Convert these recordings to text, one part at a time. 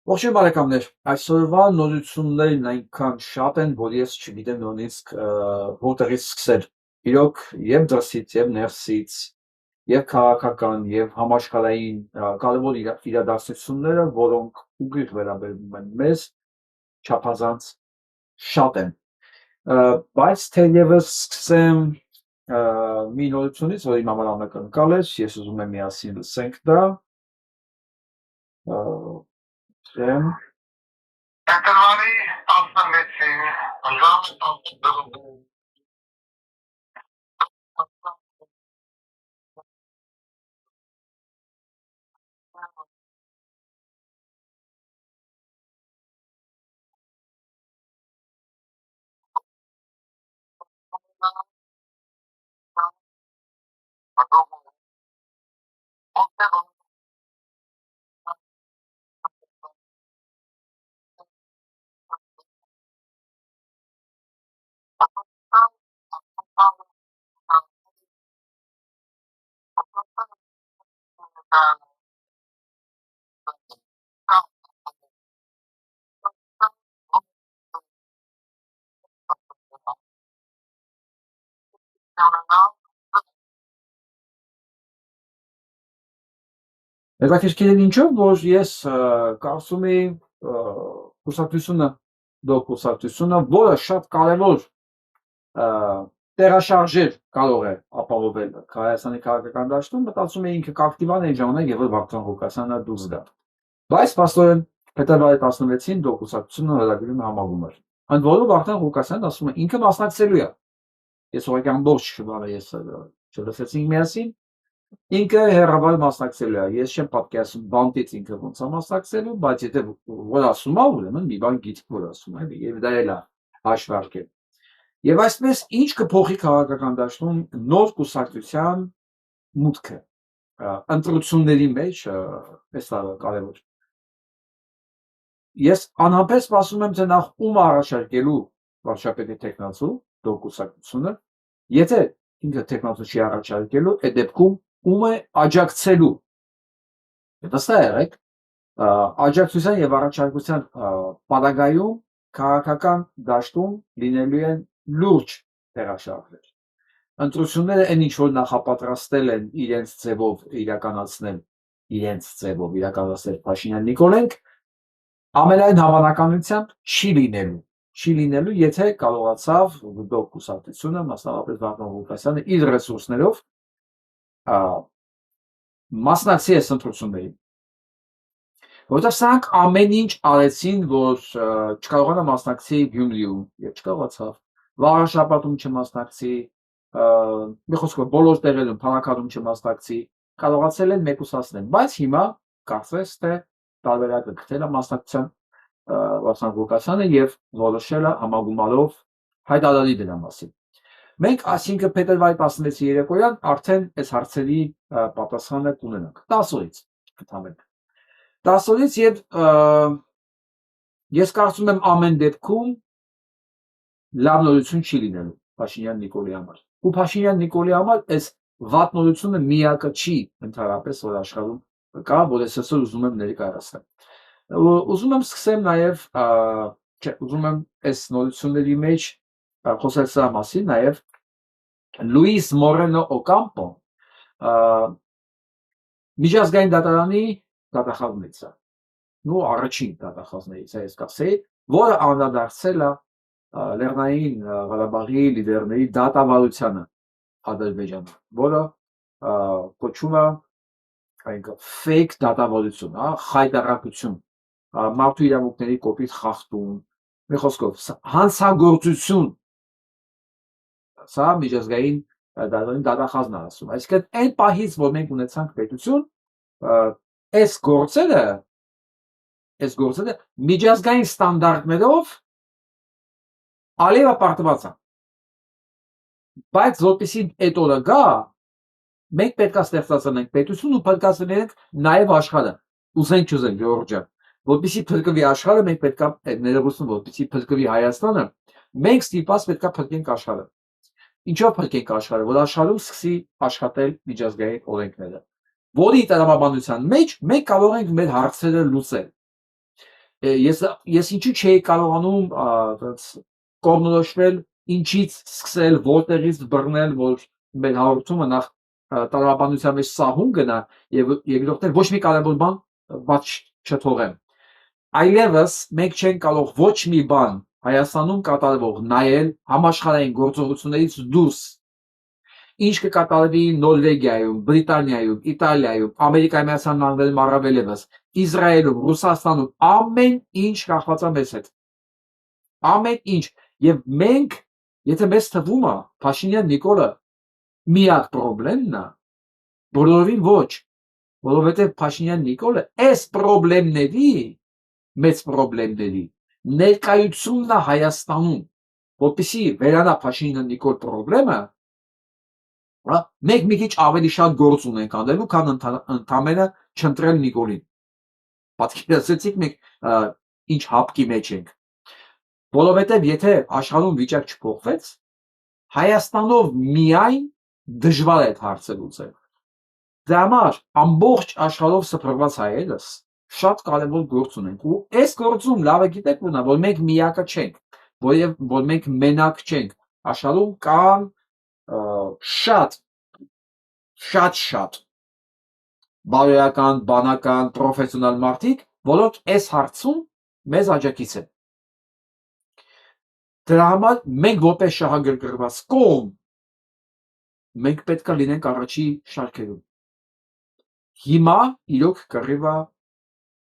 Ողջույն բարեկամներ, այսօրվա նորություններն այնքան շատ են, որ ես չգիտեմ նույնիսկ որտեղից սկսել։ Իրոք եւ դրսից եւ ներսից եւ քաղաքական եւ համաշխարհային կարևոր իրադարձությունները, որոնք ուղիղ վերաբերում են մեզ, չափազանց շատ են։ Բայց թերևս սկսեմ մի նորությունից, որ իմ համար անակնկալ է, ես ուզում եմ միասին լսենք դա։ Փետրվարի 16-ին ժամը 10:00 Հետաքրքիր է ինչով, որ ես կարծում էի կուսակցությունը, կուսակցությունը, որը շատ կարևոր տեղաշարժեր կարող է ապահովել Հայաստանի քաղաքական դաշտում, մտածում էի ինքը կակտիվան այն ժամանակ, երբ որ Վարդան Ղուկասյանը դուրս գա։ Բայց փաստորեն փետրվարի 16-ին կուսակցությունը հրավիրում է համագումար։ Ընդ որում Վարդան Ղուկասյանն ասում է ինքը մասնակցելու է։ Ես ուղղակի ամբողջ բանը ես չլսեցինք միասին, ինքը հերավար մասնակցելու է։ Ես չեմ պատկերացնում բանտից ինքը ոնց է մասնակցելու, բայց եթե որ ասում է, ուրեմն մի բան գիտի որ ասում է, եւ դա էլ է հաշվարկել։ Եվ այսպես ինչ կփոխի քաղաքական դաշտում նոր կուսակցության մուտքը ընտրությունների մեջ, այս կարևոր։ Ես անհամբեր սպասում եմ, թե նախ ում առաջարկելու վարչապետի տեխնացու կուսակցությունը, եթե ինքը տեխնացու չի առաջարկելու, այդ դեպքում ում է աջակցելու։ Վստահ եղեք, աջակցության եւ առաջարկության պարագայում քաղաքական դաշտում լինելու են լուրջ տեղաշարժեր։ Ընտրությունները այն ինչ որ նախապատրաստել են իրենց ձևով իրականացնել Փաշինյան Նիկոլենք, ամենայն հավանականությամբ չի լինելու, եթե կարողացավ կուսակցությունը, մասնավորապես Վարդան Ղուկասյանը իր ռեսուրսներով մասնակցի այս ընտրություններին։ Որտեղ սրանք ամեն ինչ արեցին, որ չկարողանա մասնակցի Գյումրիում եւ չկարողացավ, Վարաշապատում չմասնակցի, մի խոսքով բոլոր տեղերում Փանաքարում չմասնակցի, կարողացել են մեկուսացնել, բայց հիմա կարծես թե տարբերակը գտել է մասնակցության Վարդան Ղուկասյանը եւ որոշել է համագումարով հայտարարի դրա մասին։ Մենք այսինքն փետրվարի 16-ի երեկոյան արդեն այս հարցերի պատասխանը կունենանք 10 օրից կթամենք 10 օրից եւ ես կարծում եմ ամեն դեպքում լավ նորություն չի լինելու Փաշինյան Նիկոլի համար ու Փաշինյան Նիկոլի համար այս վատ նորությունը միակը չի ընդհանրապես որ աշխարհում կա որ ես այսօր ուզում եմ ներկայացնել ուզում եմ սկսեմ նաեւ ուզում եմ այս նորությունների մեջ խոսել սրա մասին նաեւ Լուիս Մորենո Օկամպո միջազգային դատարանի դատախազներից է նո առաջին դատախազներից է ես կասեի որը անդրադարձել է Լեռնային Ղարաբաղի լիդերների դատավարությանը Ադրբեջանում, որը կոչվում է այնքան fake դատավարություն, խայտարակություն, մարդու իրավունքների կոպիտ խախտում, մի խոսքով հանցագործություն, սա միջազգային դատախազն է ասում, այսինքն այն պահից, որ մենք ունեցանք պետություն, այս գործերը միջազգային ստանդարտներով Ալիևապարտված է, բայց որպեսզի այդ օրը գա, մենք պետք է ստեղծենք պետություն ու փրկացնենք նաև աշխարհը, ուզենք չուզենք Ժողովուրդ ջան, որպեսզի փրկվի աշխարհը, մենք պետք է ներողություն, որպեսզի փրկվի Հայաստանը, մենք ստիպված պետք է փրկենք աշխարհը։ Ինչով փրկենք աշխարհը, որ աշխարհում սկսի աշխատել միջազգային օրենքները, որի տրամաբանության մեջ մենք կարող ենք մեր հարցերը լուծել։ Ես ինչու չէի կարողանում կողմնորոշվել ինչից սկսել, որտեղից բռնել, որ մեր հաղորդումը նախ տրամաբանության մեջ սահուն գնա եւ երկրորդն ոչ մի կարևոր բան բաց չթողեմ։ Այլևս մենք չենք կարող ոչ մի բան Հայաստանում կատարվող նայել համաշխարհային գործողություններից դուրս։ Ինչ կկատարվի Նորվեգիայում, Բրիտանիայում, Իտալիայում, Ամերիկայի Միացյալ Նահանգներում առավելևս, Իսրայելում, Ռուսաստանում, ամեն ինչ կախված է մեզ հետ։ Ամեն ինչ։ Եվ մենք, եթե մեզ թվում է Փաշինյան Նիկոլը միակ խնդիրն է, բոլորովին ոչ, որովհետև Փաշինյան Նիկոլը այս խնդիրների, մեծ խնդիրների ներկայությունն է Հայաստանում, որպեսզի վերանա Փաշինյան Նիկոլ խնդրեմը, մենք մի քիչ ավելի շատ գործ ունենք անելու, քան ընդամենը չընտրել Նիկոլին։ Պատկերացրեցիք մենք ինչ հապկի մեջ ենք։ Որովհետև եթե աշխարհում վիճակ չփոխվեց, Հայաստանով միայն դժվար է այդ հարցը լուծել։ Դրա համար ամբողջ աշխարհով սփռված հայերս շատ կարևոր գործ ունենք ու այս գործում լավը գիտեք ո՞ւն է, որ մենք միակը չենք, որ մենք մենակ չենք։ Աշխարհում կան շատ բարոյական, բանական, պրոֆեսիոնալ մարդիկ, որոնք այս հարցում մեզ աջակից են։ Դրա համար մենք որպես շահագրգռված կողմ մենք պետք է լինենք առաջի շարքերում։ Հիմա իրոք կռիվը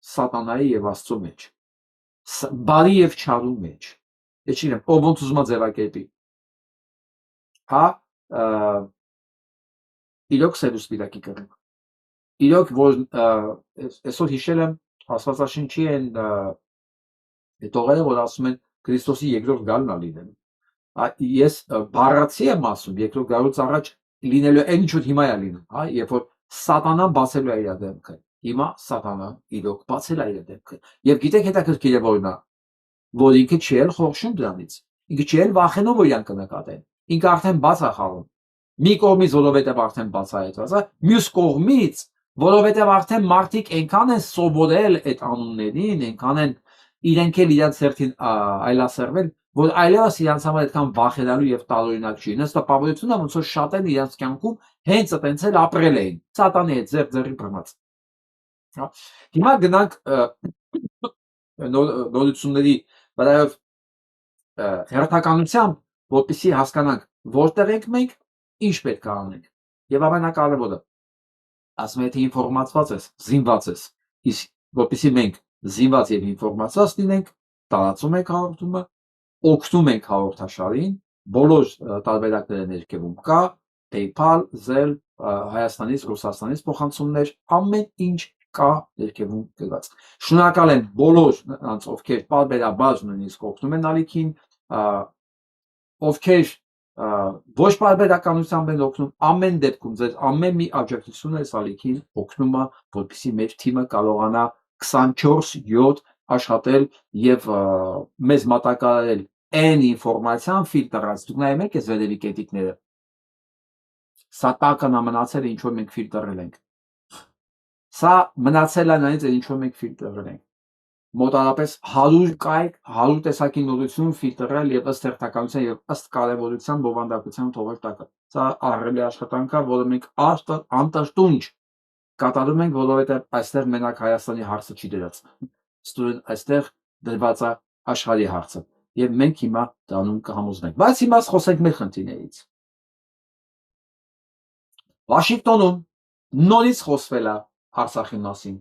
սատանայի եւ Աստծո մեջ, բարի եւ չարու մեջ։ Ես չգիտեմ, ով ոնց ուզում է ձևակերպի։ Հա, իրոք սերուսպիտակի կռիվ։ Իրոք որ այսօր հիշել եմ Աստվածաշնչի են տողերը, որ ասում են Քրիստոսի երկրորդ գալն է լինելու։ Ես բառացի եմ ասում, երկրորդ գալուց առաջ լինելու այն ինչ որ հիմա է լինում, հա, երբ որ սատանան բացելու է իր դեմքը։ Հիմա սատանան իրոք բացել է իր դեմքը։ Եվ գիտեք հետաքրքիր է որն է, որ ինքը չի էլ խորշում դրանից։ Ինքը չի էլ վախենում, որ իրան կնկատեն։ Ինքը արդեն բաց է խաղում։ Մի կողմից որովհետև արդեն բացահայտված է, մյուս կողմից որովհետև արդեն մարդիկ այնքան են սովորել այդ անուններին, այնքան են իրենք էլ իրենց հերթին այլասերվել, որ այլևս իրանց համար այդքան վախենալու եւ տարօրինակ չի։ Ինձ տպավորություն է, ոնց որ շատերն իրենց կյանքում հենց այտենց էլ ապրել էին։ Սատանի հետ ձեռի բռնած։ Հիմա գնանք նորությունների վրայով հերթականությամբ, որպեսզի հասկանանք որտեղ ենք մենք, ինչ պետք է անենք։ Եվ ամենակարևորը, ասում եմ, եթե ինֆորմացված ես, զինված ես, իսկ որպեսզի մենք զինված եւ ինֆորմացված լինենք, տարածում ենք հաղորդումը, օգնում ենք հաղորդաշարին, բոլոր տարբերակները ներքևում կա, PayPal, Zelle, Հայաստանից, Ռուսաստանից փոխանցումներ, ամեն ինչ կա ներքևում գրված։ Շնորհակալ եմ բոլոր նրանց, ովքեր պարբերաբար նույնիսկ օգնում են ալիքին, ովքեր ոչ պարբերականությամբ են օգնում, ամեն դեպքում ձեր ամեն մի աջակցությունը այս ալիքին օգնում է, որպեսզի մեր թիմը կարողանա 24/7 աշխատել եւ մեզ մատակարարել այն ինֆորմացիան ֆիլտրած։ Դուք նայում եք այս վերևի կետիկները։ Սա տակն է մնացել ինչ որ մենք ֆիլտրել ենք։ Սա մնացել է նրանից ինչ որ մենք ֆիլտրել ենք։ Մոտարապես 100 կայք, 100 տեսակի նորություն ֆիլտրել եւ ըստ հերթականության եւ ըստ կարեւորության բովանդակության թողել տակը։ Սա ահռելի աշխատանք է, որը մենք անտրտունջ կատարում ենք, որովհետեւ այստեղ մենակ Հայաստանի հարցը չի դրած։ Ստորեն այստեղ դրված է աշխարհի հարցը եւ մենք հիմա դառնում կհամոզվենք։ Բայց հիմա խոսենք մեր խնդիրներից։ Վաշինգտոնում նորից խոսվել է Արցախի մասին։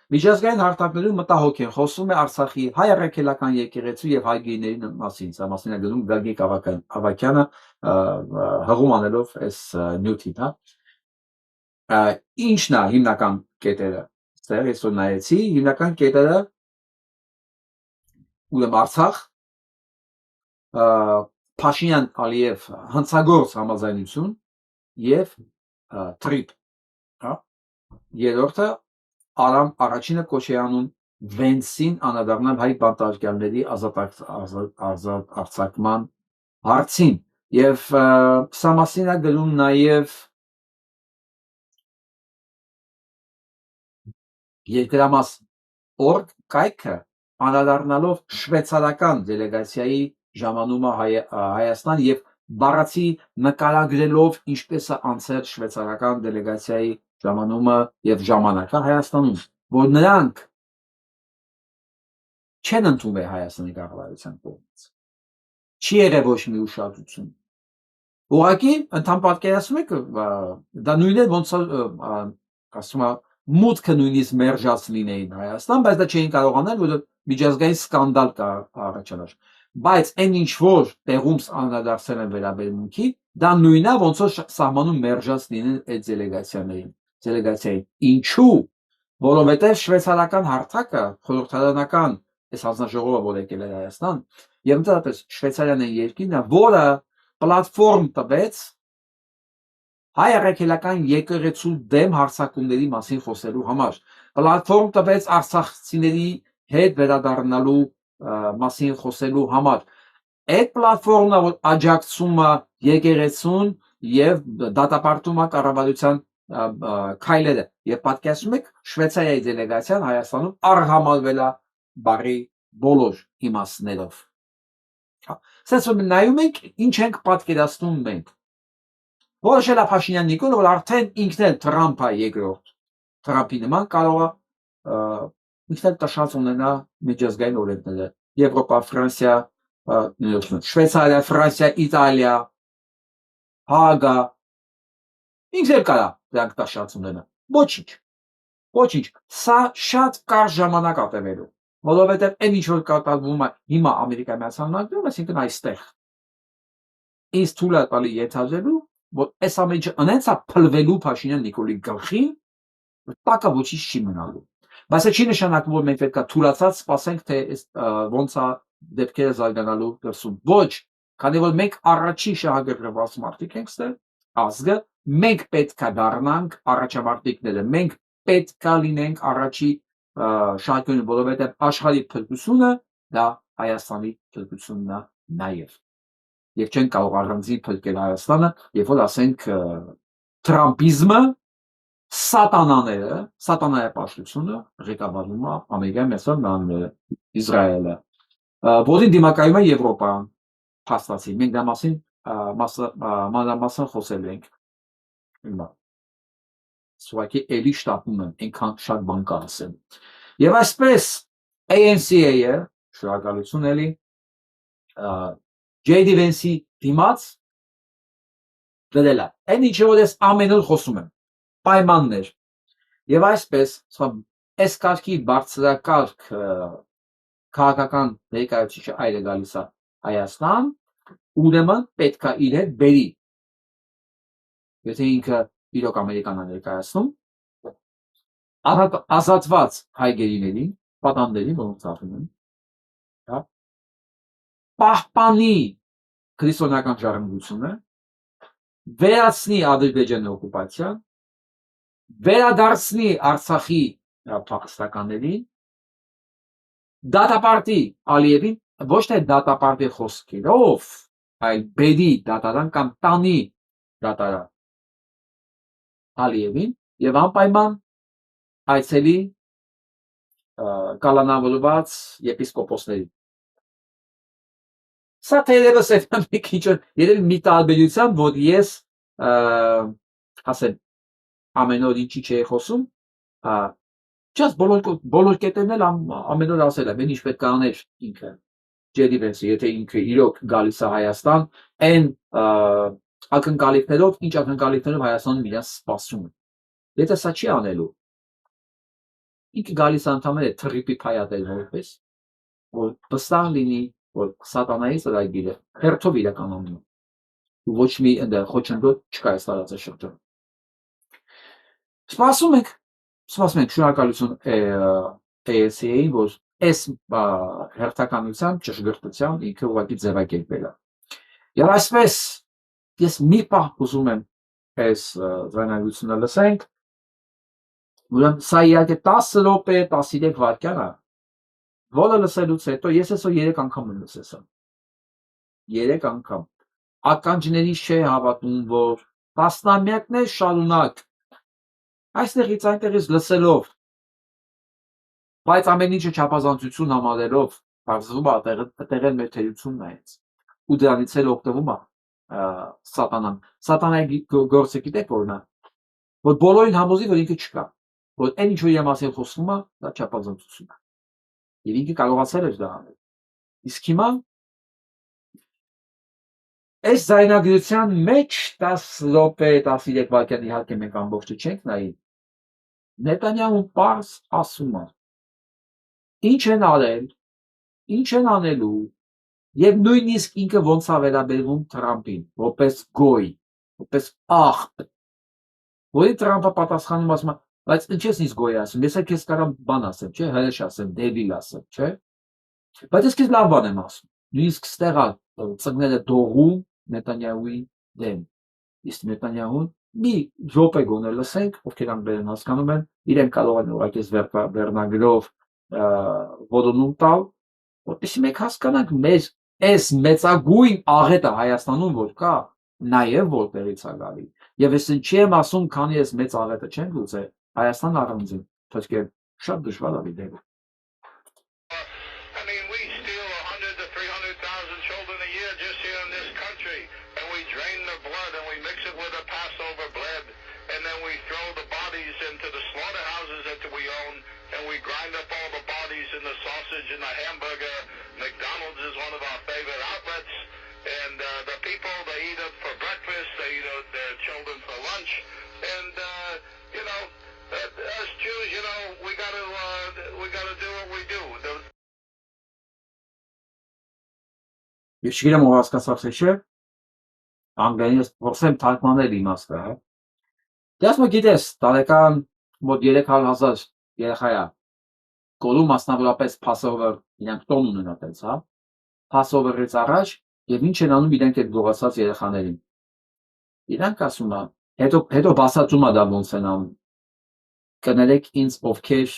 Միջազգային հարթակներում մտահոգ են խոսում է Արցախի հայ առաքելական եկեղեցու եւ հայ գեների մասին, սա մասին է գրում Գագիկ Ավագյանը հղում անելով այս նյութին, հա։ Ինչն է հիմնական կետերը։ Այստեղ ես որ նայեցի, հիմնական կետերը ուրեմն Արցախ, Փաշինյան-Ալիև հանցագործ համաձայնություն եւ թրիփ, հա։ Երրորդը Արամ առաջինը կոչ է անում Վենսին անդրադառնալ հայ բանտարկյալների ազատ արձակման հարցին եւ սա մասին է գրում նաեւ Երկրամաս օրգ կայքը, անդրադառնալով շվեյցարական դելեգացիայի ժամանումը Հայաստան եւ բառացի նկարագրելով ինչպես է անցել շվեյցարական դելեգացիայի ժամանումը եւ ժամանակը Հայաստանում, որ նրանք չեն ընդունել Հայաստանի կառավարության կողմից։ Չի եղել ոչ մի ուշադրություն։ Ուղղակի ընդհանուր պատկերացնում եք դա նույնն է ոնց ասում է մուտքը նույնիսկ մերժած լինեին Հայաստան, բայց դա չէին կարող անել, որովհետեւ միջազգային սկանդալ կա առաջանալ։ Բայց այն ինչ որ տեղում անդրադարձել են վերաբերմունքի, դա նույնն է ոնց որ սահմանում մերժած լինեն այդ դելեգացիայի։ Ինչու՞։ Որովհետեւ շվեյցարական հարթակը խորհրդարանական այս հանձնաժողովը որ եկել է Հայաստան եւ ընդհանրապես Շվեյցարիան է երկիրն է, որը պլատֆորմ տվեց հայ առաքելական եկեղեցու դեմ հարձակումների մասին խոսելու համար, պլատֆորմ տվեց արցախցիների հետ վերադառնալու մասին խոսելու համար։ Այդ պլատֆորմն է որ աջակցում է եկեղեցուն եւ դատապարտում է կառավարության քայլերը եւ պատկերացնում եք Շվեյցարիայի դելեգացիան Հայաստանում արհամարվել է բարի բոլոր իմաստներով։ Սենց որ նայում ենք ինչ ենք պատկերացնում մենք։ Որոշել է Փաշինյան Նիկոլը, որ արդեն ինքն էլ Թրամփը երկրորդ Թրամփի նման կարող է ինքն էլ տշած ունենա միջազգային օրենքները։ Եվրոպա, Ֆրանսիա, Շվեյցարիա, Ֆրանսիա, Իտալիա, Հագա։ Ինքն էլ կարա դրանք տշած ունենա։ Ոչինչ։ Սա շատ կարճ ժամանակ է տևելու, որովհետև այն ինչ որ կատարվում է հիմա Ամերիկայի Միացյալ Նահանգներում, այսինքն այստեղ ինձ թույլ է տալի ենթադրելու, որ այս ամենը անենց է փլվելու Փաշինյան Նիկոլի գլխին, տակը ոչինչ չի մնալու։ Բայց դա չի նշանակում, որ մենք պետք է թուլացած սպասենք, թե ոնց է դեպքերը զարգանալու դրսում։ Ոչ, քանի որ մենք առաջի շահագրգռված մարդիկ ենք ստեղ, ազգը, մենք պետք է դառնանք առաջամարտիկները, մենք պետք է լինենք առաջի շահագրգիռ, որովհետև աշխարհի փրկությունը դա Հայաստանի փրկությունն է նաև։ Եվ չեն կարող առանձին փրկել Հայաստանը, երբ որ ասենք Թրամփիզմը սատանայապաշտությունը ղեկավարում է Ամերիկայի Միացյալ Նահանգները, Իսրայելը, որին դիմակայում է Եվրոպան, փաստացի։ Մենք դա մասին մանրամասն խոսել ենք։ Սուղակի էլի շտապում եմ, այնքան շատ բան կա ասել։ Եվ այսպես ANC-ը, շնորհակալություն էլի, JD Vance-ի դիմաց դրել է։ Այն ինչը որ ես ամեն օր խոսում եմ, պայմաններ։ Եվ այսպես, այս կարգի բարձրակարգ քաղաքական ներկայացուցիչը այլ է գալիս է Հայաստան, ուրեմն պետք է իր հետ բերի։ Եթե ինքը իրոք Ամերիկան է ներկայացնում, ազատված հայ գերիներին, պատանդներին, որոնց ծախում են, պահպանի քրիստոնեական ժառանգությունը, վերացնի Ադրբեջանի օկուպացիան, վերադարձնի Արցախի փախստականներին, դատապարտի Ալիևին, ոչ թե դատապարտի խոսքերով, այլ բերի դատարան կամ տանի դատարան Ալիևին եւ անպայման այցելի կալանավորված եպիսկոպոսներին։ Սա թերևս է մի քիչ երևի մի տարբերությամբ, որ ես ասեմ ամեն օր ինչի չէի խոսում, չես բոլոր կետերն էլ ամեն օր ասել եմ, ինչ պետք է աներ ինքը JD Vance-ը, եթե ինքը իրոք գալիս է Հայաստան, այն ակնկալիքներով, ինչ ակնկալիքներով Հայաստանում իրենց սպասում են։ Եթե սա չի անելու, ինքը գալիս է ընդհանրապես թռիպի փայատել որպես, որ վստահ լինի, որ սատանայի ծրագիրը հերթով իրականանում է։ Ոչ մի խոչընդոտ չկա այս տարածաշրջանում։ Սպասում ենք, շնորհակալություն ANC-ին, որ այս հերթականության ճշգրտության ինքը ուղղակի ձևակերպել է։ Եվ այսպես ես մի պահ ուզում եմ այս ձայնագրությունը լսենք, ուրեմն սա իհարկե 10 րոպե 13 վայրկյան է, որը լսելուց հետո ես այսօր 3 անգամ եմ լսել։ 3 անգամ։ Ականջներից չէ հավատում, որ տասնամյակներ շարունակ այստեղից այնտեղից լսելով Բայց ամեն ինչը չափազանցություն համարելով բարձրում է տեղել մեր թերությունն է հենց։ Ու դրանից էլ օգտվում է սատանան։ Սատանայի գործը գիտեք որն է, որ բոլորին համոզի, որ ինքը չկա, որ այն ինչ որ իր մասին խոսվում է, դա չափազանցություն է։ Եվ ինքը կարողացել էր դա անել։ Իսկ հիմա այս զայնագրության մեջ 10 րոպե 13 վայրկյան իհարկե մենք ամբողջը չենք նայի, Նետանյահուն պարզ ասում է ինչ են արել, ինչ են անելու եւ նույնիսկ ինքը ոնց է վերաբերվում Թրամփին, որպես գոյ, որպես աղբ, որի Թրամփը պատասխանում ասում է, բայց ինչ ես ինձ գոյ ասում, ես էլ քեզ կարամ բան ասեմ, չէ, հրեշ ասեմ, դեվիլ ասեմ, չէ, բայց ես քեզ լավ բան եմ ասում, նույնիսկ ստեղ է ծնկները դողում Նետանյահուի դեմ, իսկ Նետանյահուն մի րոպե գոնե լսենք, ովքեր անգլերեն հասկանում են, իրեն կարող են ուղղակի վերնագրով ոտոնում տալ, որպեսզի մենք հասկանանք մեր այս մեծագույն աղետը Հայաստանում որ կա, նաև որտեղից է գալի։ Եվ ես ինչի եմ ասում, քանի ես մեծ աղետը չենք լուծել, Հայաստան առանձին, թեև շատ դժվար է դեպքը։ I mean, we steal 100 to 300,000 children a year just here in this country, and we drain their blood and we mix it with the Passover bread, and then we throw the bodies into the slaughterhouses that we own, and we grind up all the bodies in the sausage and the hamburger. McDonald's is one of our favorite outlets, and the people, they eat it for breakfast, they eat it their children for lunch, and you know, us Jews, you know, we gotta do what we do. Ես չգիտեմ ով հասկացավ թե չէ, անգլերեն ես փորձեմ թարգմանել իմաստը, հա։ Դե ասում գիտես, տարեկան մոտ 300,000 երեխա է կորում մասնավորապես Passover, իրանք տոն ունեն այդպես, հա։ Passover-ից առաջ եւ ինչ են անում իրենք այդ գողացած երեխաներին։ Իրանք ասում են, հետո բացատրում է դա ոնց են անում։ Կներեք ինձ ովքեր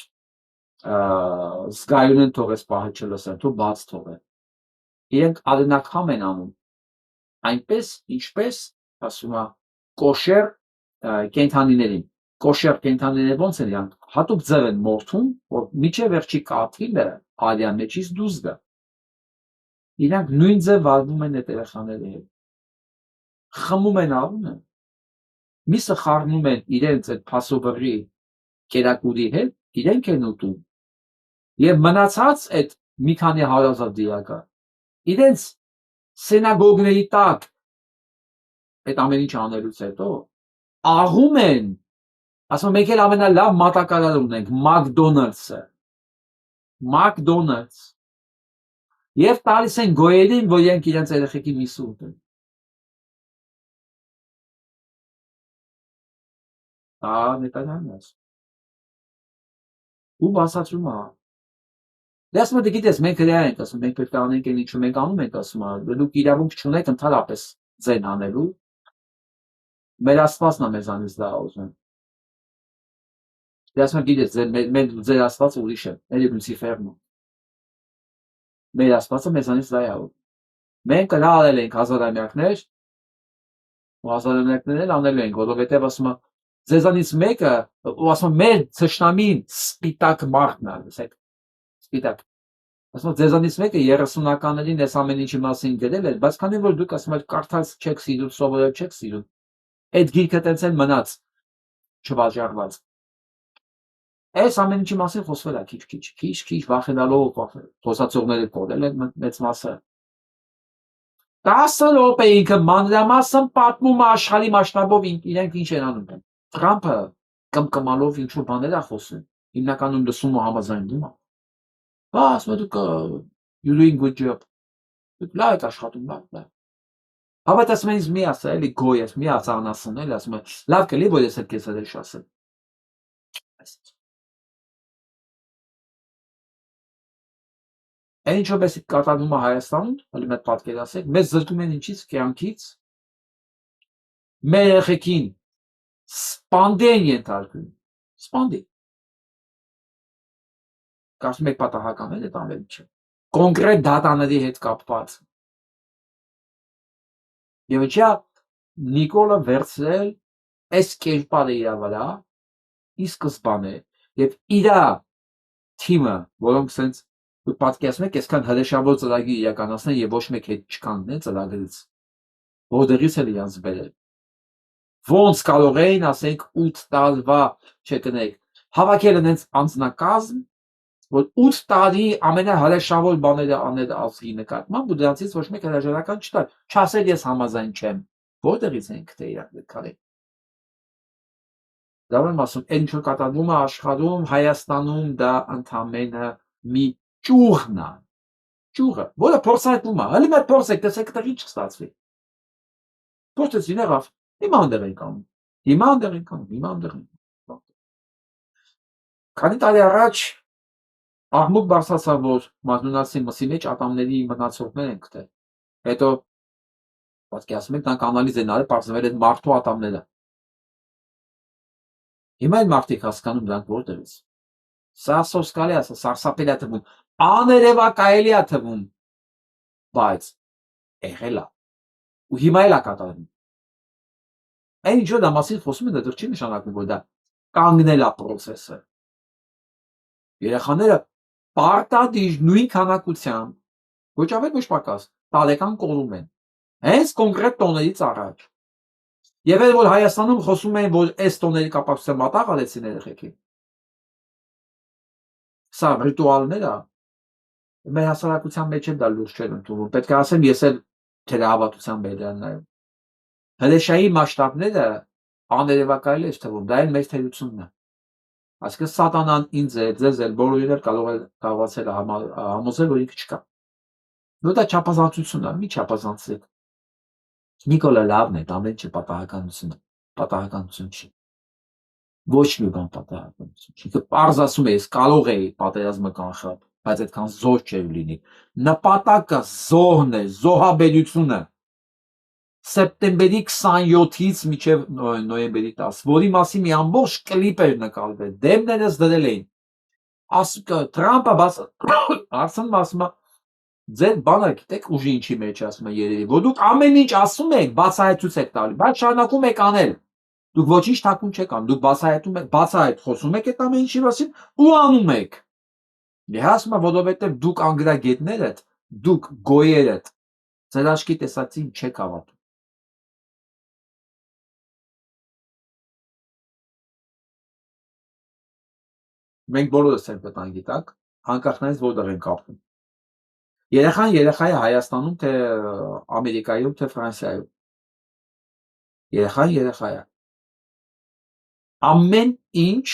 զգայուն են թողես պահը չլսեն, თუ բաց թողեն։ Իրենք արնակամ են անում, այնպես, ինչպես, ասում է, կոշեր կենթանիներին, կոշեր կենթանիները ոնց են իրանք, հատուկ ձև են մորթում, որ միջև վերջի կաթիլը արյան մեջից դուրս գա, իրանք նույն ձև վարվում են այդ երեխաների հետ, խմում են արունը, միսը խառնում են իրենց այդ Passover-ի կերակուրի հետ, իրենք են ուտում, և մնացած այդ մի քանի 100,000 դիակը, իրենց սենագոգների տակ այդ ամեն ինչ անելուց հետո աղում են, ասում մենք էլ ամենալավ մատակարար ունենք, McDonald's և տալիս են գոյերին, որ իրենք իրենց երեխեքի միսը ուտեն։ Դա Նետանյահուն է։ Ու բացատրում է։ Դե ասում է գիտես, մենք հրեա ենք ասում, մենք պետք է անենք այն ինչը մենք անում ենք ասում, դուք իրավունք չունեք ընդհանրապես ձեն անելու, մեր Աստվածն է մեզանից դա ուզում։ Դե ասում է գիտես, ձեր Աստվածը ուրիշ է, էլի Լուսիֆերն է։ Մեր Աստվածը մեզանից դա է ուզում։ Մենք հրա արել ենք հազարամյակներ, ու հազարամյակներ էլ անելու ենք, որովհետև ասում է ձեզանից մեկը, ու ասում է մեր թշնամին սպիտակ մարդն է, Սպիտակ։ Ասում ձեզանից մեկը 30-ականներին այս ամեն ինչի մասին գրել էր, բայց քանի որ դուք ասում եք կարդալ չեք սիրում, սովորել չեք սիրում, այդ գիրքը տենց էլ մնաց չվաճառված։ Այս ամեն ինչի մասին խոսվել է քիչ վախենալով խոսացողները կորել են մեծ մասը։ 10 րոպե ինքը մանրամասն պատմում է աշխարհի մասշտաբով իրենք ինչ են անում։ Թրամփը կմկմալով ինչ-որ բաներ է խոսում, հիմնականում լսում ու համաձայնում է։ Ասում դուք you doing good job, դուք լավ եք աշխատում, լավ։ Հավատ ասում ինձ մի ասա, էլի գոյ ես, մի ածանասն, էլի ասում լավ կլի, որ ես էլ քեզ հրեշ ասեմ։ Այն ինչ որպես կատարվում է Հայաստանում, հələ մեկ պատկերացրեք, մեզ զրկում են ինչից, կյանքից, մեր երեխեքին սպանդի են ենթարկում, սպանդի։ Կարծում եք պատահական է այդ ամեն ինչը, կոնկրետ դատաների հետ կապված։ Եվ ինչա Նիկոլը վերցրել այս կերպարը իր վրա, ի սկզբանե, և իրա թիմը, որոնք սենց դուք պատկերացնում եք, այսքան հրեշավոր ծրագիր իրականացնեն եւ ոչ մեկ հետ չկանգնեն ծրագրից, որտեղից էլ իրանց բերել։ Ոնց կարող էին, ասենք 8 տարվա, չկնեք, հավաքել այնց անձնակազմ, որ 8 տարի ամենահրեշավոր բաները անել ազգի նկատմամբ ու դրանցից ոչ մեկ հրաժարական չտար, չասել ես համաձայն չեմ, որտեղից են գտել իրար քարե։ Դա եմ ասում, այն ինչ որ կատարվում է աշխարհում, Հայաստանում դա ընդամենը մի ճյուղն է, ճյուղը, որը փորձարկվում է, հələ մեր փորձեք, տեսեք դա ինչ կստացվի։ Փորձեցին եղավ, հիմա անդեղ են կանում, հիմա անդեղ են կանում, հիմա անդեղ են կանում։ Քանի տարի առաջ աղմուկ բարձրացավ, որ Մազնունացի մսի մեջ ատամների մնացորդներ են գտել, հետո պատկերացնում եք, նրանք անալիզ են արել, պարզվել են մարդու ատամները։ Հիմա այն մարդիկ հասկանում դրանք որտեղից։ Սա սոսկալի է, սարսափելի է թվում, աներևակայելի է թվում, բայց եղել է ու հիմա էլ է կատարվում։ Այն ինչ որ դա մասին խոսում են, դա դեռ չի նշանակում, որ դա կանգնել է process-ը։ Երեխաները պարտադիր նույն քանակությամբ, ոչ ավելի ոչ պակաս, տարեկան կորում են, հենց կոնկրետ տոներից առաջ։ Եվ էլ որ Հայաստանում խոսում են, որ այս տոների կապակցությամբ մատաղ արեցին երեխեքին։ Սա ռիտուալներ է, մեր հասարակության մեջ էլ դա լուրջ չէր ընդունում, պետք է ասեմ, ես էլ թերահավատությամբ եմ դրան նայում։ Հրեշայի մասշտաբները աներևակայելի է թվում, դա էլ մեր թերությունն է։ Այսինքն սատանան ինձ է, ձեզ էլ, բոլորին էլ կարողացել է համոզել, որ ինքը չկա։ Որ դա չափազանցություն է, մի չափազանցեք։ Նիկոլա լավն է, ամեն ինչ պատահականություն է, պատահականություն չի։ Ոչ մի բան պատահականություն չի։ Ինքը պարզ ասում է, ես կարող էի պատերազմը կանխալ, բայց այդքան զոր չէր լինի։ Նպատակը զոհն է, զոհաբերությունը։ Սեպտեմբերի 27-ից մինչև նոյեմբերի 10, որի մասին մի ամբողջ կլիպ էր նկարվել, դեմներս դրել էին։ Թրամփը ասում է, ձեր բանը գիտեք ուժի ինչի մեջ ասում է երևի, որ դուք ամեն ինչ ասում եք, բացահայտություն եք տալի, բայց շարունակում եք անել։ Դուք ոչինչ թաքուն չեք անում, դուք բացահայտ խոսում եք այդ ամեն ինչի մասին ու անում եք։ Դե ասում է, որովհետև դուք անգրագետներ եք, դուք գոյեր եք, ձեր աչքի տեսածին չեք հավատում։ Մենք բոլորս ենք պետք գիտակ, անկախ նրանից որտեղ ենք ապրում։ Երեխան երեխա է Հայաստանում, թե Ամերիկայում, թե Ֆրանսիայում։ Երեխան երեխա է։ Ամեն ինչ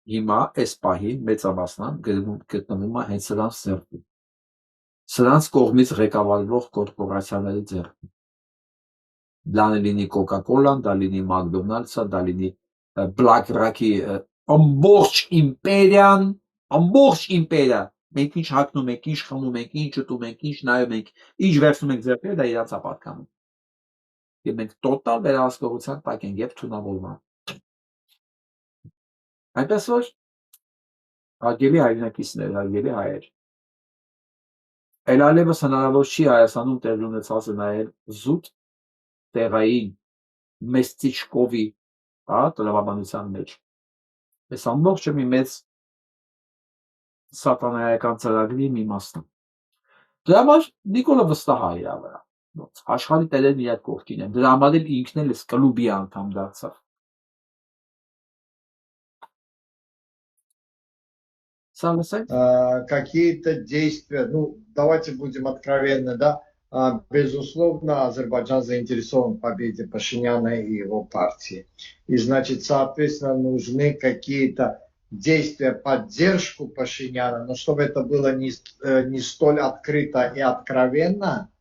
հիմա այս պահին մեծամասնան գտնվում է հենց սրանց ձեռքում։ Սրանց կողմից ղեկավարվող կորպորացիաների ձեռքում։ Դա լինի Coca-Cola-ն, դա լինի McDonald's-ը, դա լինի BlackRock-ի ամբողջ իմպերիան, ամբողջ իմպերիա, մենք ինչ հագնում ենք, ինչ խմում ենք, ինչ ուտում ենք, ինչ նայում ենք, ինչ վերցնում ենք ձեռքերը, դա իրանց է պատկանում։ Եվ մենք տոտալ վերահսկողության տակ ենք եւ թունավորման։ Այնպես որ հարգելի հայրենակիցներ, հարգելի հայեր, այլևս հնարավոր չի Հայաստանում տեղ ունեցածը նայել զուտ տեղային Մեստիչկովի, տրամաբանության մեջ։ Այս ամբողջը մի մեծ սատանայական ծրագրի մի մասն է։ Դրա համար Նիկոլը վստահ է իր վրա։ Աշխարհի տերերն իր կողքին են։ Դրա համար էլ ինքն էլ էս կլուբի անդամ դարձավ։ Какие-то действия, ну, давайте будем откровенны, да, безусловно, Азербайджан заинтересован в победе Пашиняна и его партии. И, значит, соответственно, нужны какие-то действия, поддержку Пашиняна, но чтобы это было не столь открыто и откровенно,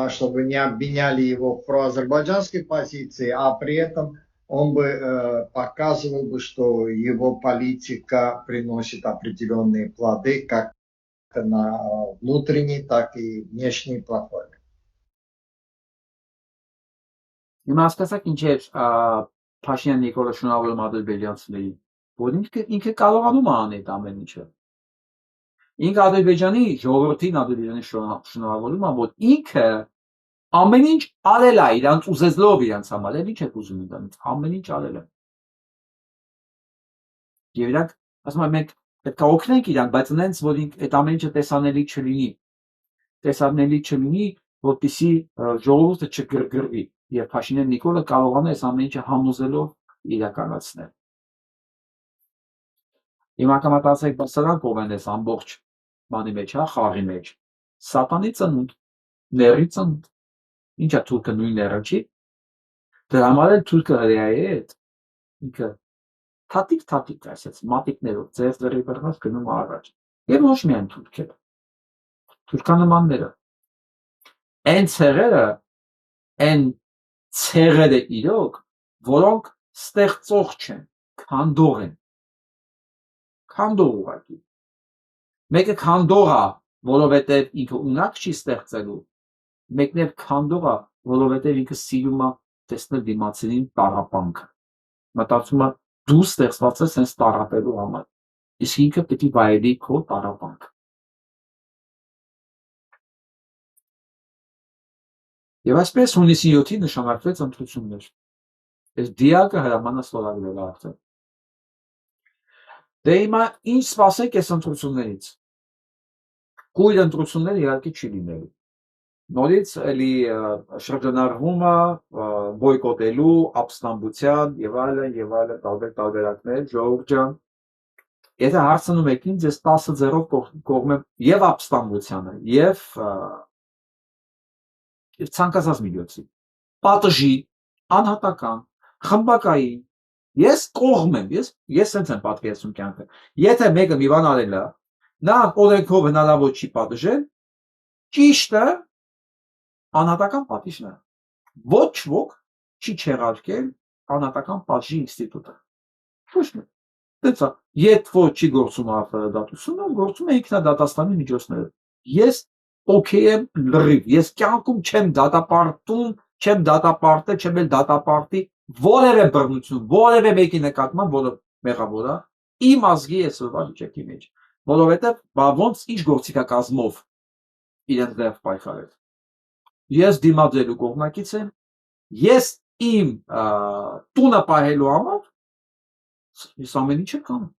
чтобы не обвиняли его в проазербайджанской позиции, а при этом он бы показывал бы, что его политика приносит определенные плоды как на внутренней, так и внешней платформе. Հիմա ասացեք ինչ է Փաշինյան Նիկոլը շնորհավորում ադրբեջանցիներին, որ ինքը կարողանում է անել ամեն ինչը։ Ինքը Ադրբեջանի ժողովրդին Ադրբեջանի շնորհավորում է, որ ինքը ամեն ինչ արել է իրանց ուզեցլով իրանց համար, էլ ինչ եք ուզում իրանց, ամեն ինչ արել է։ Եվ իրանք ասում են մենք պետք է օգնենք իրանք, բայց նենց որ այդ ամեն ինչը տեսանելի չլինի, որպեսզի ժողովուրդը չգրգռվի եւ Փաշինյան Նիկոլը կարողանա այս ամեն ինչը համոզելով իրականացնել։ Հիմա կմտածեք, բայց սրանք ով են այս ամբողջ բանի մեջ, հա, խաղի մեջ։ Սատանի ծնունդ, ների ծնունդ։ Ինչա թուրքը նույն ները չի։ Դրա համար էլ թուրքը հրեա է այդ ինքը թաթիկ ասած մատիկներով ձեռի բռնած գնում առաջ։ Եվ ոչ միայն թուրքերը։ Թուրքանմանները։ Այն ցեղերը իրոք, որոնք ստեղծող չեն, քանդող են։ Քանդող ուղղակի։ Մեկը քանդող է, որովհետև ինքը ունակ չի ստեղծելու, մեկն էլ քանդող է, որովհետև ինքը սիրում է տեսնել դիմացին տառապանքը։ Մտածում է դու ստեղծված ես հենց տառապելու համար, իսկ ինքը պետք է վայելի քո տառապանքը։ Եվ այսպես հունիսի 7-ին նշանակվեց ընտրություններ։ Այս դիակը հրամանը ստորագրել է արդեն։ Դե հիմա ինչ սպասեք այս ընտրություններից։ Կույր ընտրություններ իհարկե չի լինելու։ Նորից էլի շրջանառվում է բոյկոտելու, ապստամբության եւ այլն տարբերակներ, ժողովուրդ ջան։ Եթե հարցնում եք ինձ, ես 10-0 կողմեմ եւ ապստամբությանը, եւ ցանկացած միջոցի։ Պատժի, անհատական, խմբակային, ես կողմ եմ, ես sense եմ պատկերացնում կյանքը։ Եթե մեկը մի բան արել է, նա օրենքով հնարավոր չի պատժել, ճիշտը անհատական պատիժն է։ Ոչ ոք չի չեղարկել անհատական պատժի ինստիտուտը։ Ոչ մի։ Դեցա, երբ որ չի գործում արդարադատությունը, գործում է ինքնադատաստանի միջոցները։ Ես օքեյ եմ լրիվ, ես կյանքում չեմ դատապարտում, չեմ դատապարտել, չեմ էլ դատապարտի որևէ բռնություն, որևէ մեկի նկատմամբ, որը մեղավոր է, իմ ազգի այսօրվա վիճակի մեջ, որովհետև ոնց ինչ գործիքակազմով իրենց դեպ պայքարել։ Ես դիմադրելու կողմնակից եմ, ես իմ տունը պահելու համար, ես ամեն ինչ եմ կանում,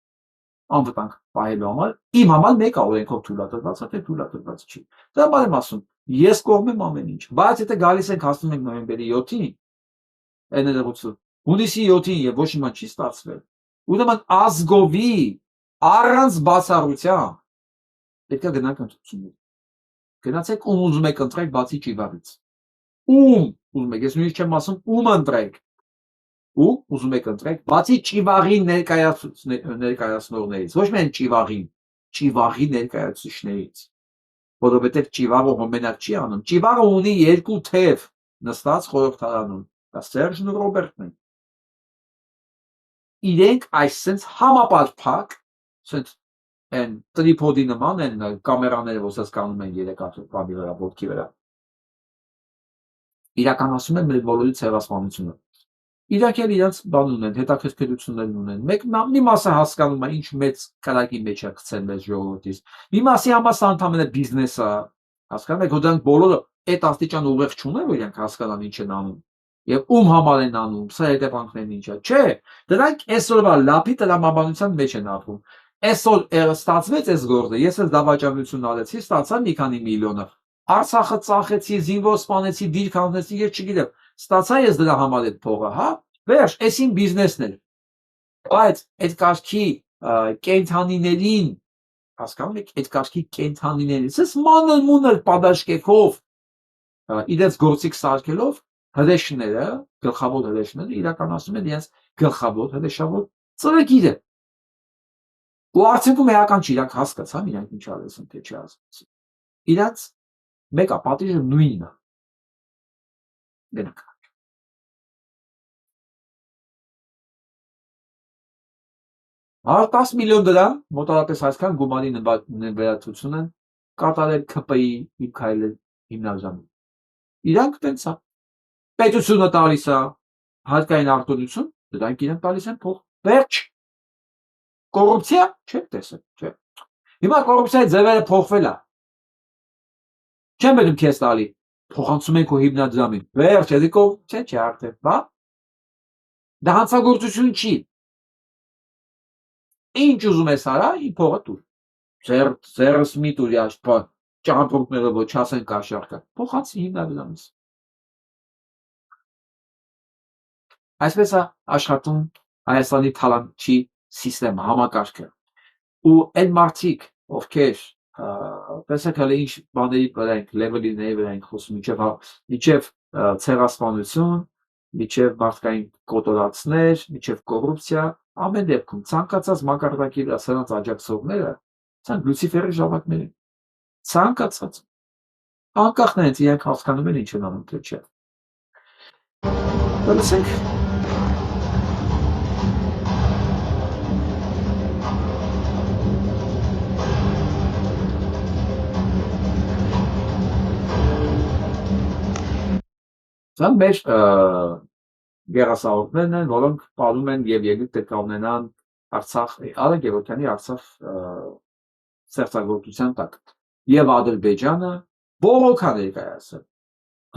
անվտանգ պահելու համար, իմ համար մեկ օրենքով թույլատրված է, թե թույլատրված չի։ Դա բար եմ ասում, ես կողմ եմ ամեն ինչ, բայց եթե գալիս ենք հասնում ենք նոյեմբերի 7-ին, այն ներողություն, հունիսի 7-ին եւ ոչ իման չի ստացվել, ուրեմն ազգովի առանց բացառության պետք է գնանք ընտրություններ։ Գնացեք ում ուզում եք ընտրեք բացի Ճիվարից։ Ում ուզում եք, ես նույնիսկ չեմ ասում ում ընտրեք։ Ում ուզում եք ընտրեք բացի Ճիվարի ներկայացնողներից, ոչ միայն Ճիվարի ներկայացուցիչներից, որովհետև Ճիվարը մենակ չի անում։ Ճիվարը ունի երկու թև նստած խորհրդարանում, դա Սերժն ու Ռոբերտն են։ Իրենք այսպես համապարփակ, ասենք են տրիպոդի նման են կամերաները, ոսած կանում են երեք աթոռի վրա, ոտքի վրա։ Իրականացում են մեր բոլորի ցեղասպանությունը։ Իրանք էլ իրենց բան ունեն, հետաքրքրություններ ունեն։ Մի մասը հասկանում է ինչ մեծ քարակի մեջ է գցել մեզ ժողովրդից։ Մի մասի համար սա ընդհանրապես բիզնես է։ Հասկանում եք, որ դրանք բոլորը այդ աստիճան ուղեղ չունեն, որ իրանք հասկանան ինչ են անում։ Եվ ում համար են անում, սա հետևանքներն ինչա։ Չէ, դրանք այսօրվա լափի տրամաբանության մեջ են ապրում։ Այսօր ստացվեց այս գործը, ես էլ դավաճանություն արեցի, ստացա մի քանի միլիոնը։ Արցախը ծախեցի, զինվոր սպանեցի, դիրք հանեցի, ես չգիտեմ, ստացա ես դրա համար այդ փողը, հա։ Վերջ, այս իմ բիզնեսն է։ Բայց այդ կարգի կենթանիներին, հասկանում եք, այդ կարգի կենթանիներին, ես մանր-մունր պատաշկեքով իրենց գործիք սարքելով հրեշները, գլխավոր հրեշները իրականացնում են իրենց գլխավոր հրեշավոր ծրագիրը։ Ու արդյունքում էական չի, իրանք հասկացան, իրանք ինչ արեցին, թե չի ասացին։ Իրանք մեկը պատիժը նույնն է։ Գնանք։ 10 միլիոն դրամ, մոտավորապես այսքան գումարի նվերացություն են կատարել ՔՊ-ի քայլը հիմնադրամը։ Իրանք տենց է։ Պետությունը տալիս է հարկային արտոնություն, դրանք իրենք տալիս են փող։ Վերջ։ Կոռուպցիա չեք տեսել, չէ։ Հիմա կոռուպցիայի ձևերը փոխվել է։ Չեմ բերում քեզ տալի, փոխանցում են քո հիմնադրամին։ Վերջ, էդի կոռուպցիա չի արդեն, բա։ Դա հանցագործություն չի։ Ինչ ուզում ես արա, իմ փողը տուր։ Ձերս մի տուր ճամփորդները ոչ ասեն կաշառքը։ Փոխանցի հիմնադրամից։ Այսպես է աշխատում Հայաստանի թալանչի սիստեմը, համակարգը։ Ու այն մարդիկ, ովքեր տեսեք հələ ինչ բաների վրա ենք, լեվելների վրա ենք խոսում, միջև ցեղասպանություն, միջև մարդկային կոտորածներ, միջև կոռուպցիա, ամեն դեպքում ցանկացած մակարդակի վրա սրանց աջակցողները ցանկ Լյուցիֆերի ժամանակներ են։ Ցանկացած անկախ նրանից իրենք հասկանում են ինչ են անում, թե չէ։ Լսենք Սա մեր գերասահողներն են, որոնք պարում են եւ ելույթ կունենան Արցախ, Արա Գևորգյանի Արցախ ստեղծագործության տակ։ Եվ Ադրբեջանը բողոք է ներկայացրել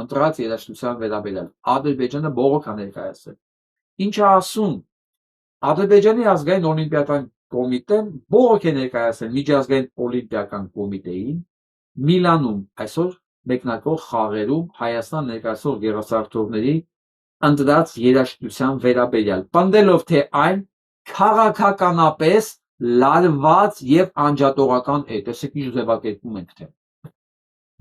ընտրած երաժշտության վերաբերյալ։ Ադրբեջանը բողոք է ներկայացրել։ Ինչ է ասում Ադրբեջանի ազգային օլիմպիական կոմիտեն բողոք է ներկայացրել միջազգային օլիմպիական կոմիտեին Միլանում այսօր մեկնարկող խաղերում Հայաստան ներկայացող գերասարդողների ընտրած երաժշտության վերաբերյալ, պնդելով թե այն քաղաքականապես լարված եւ անջատողական է։ Տեսեք ինչ ձևակերպում ենք թե։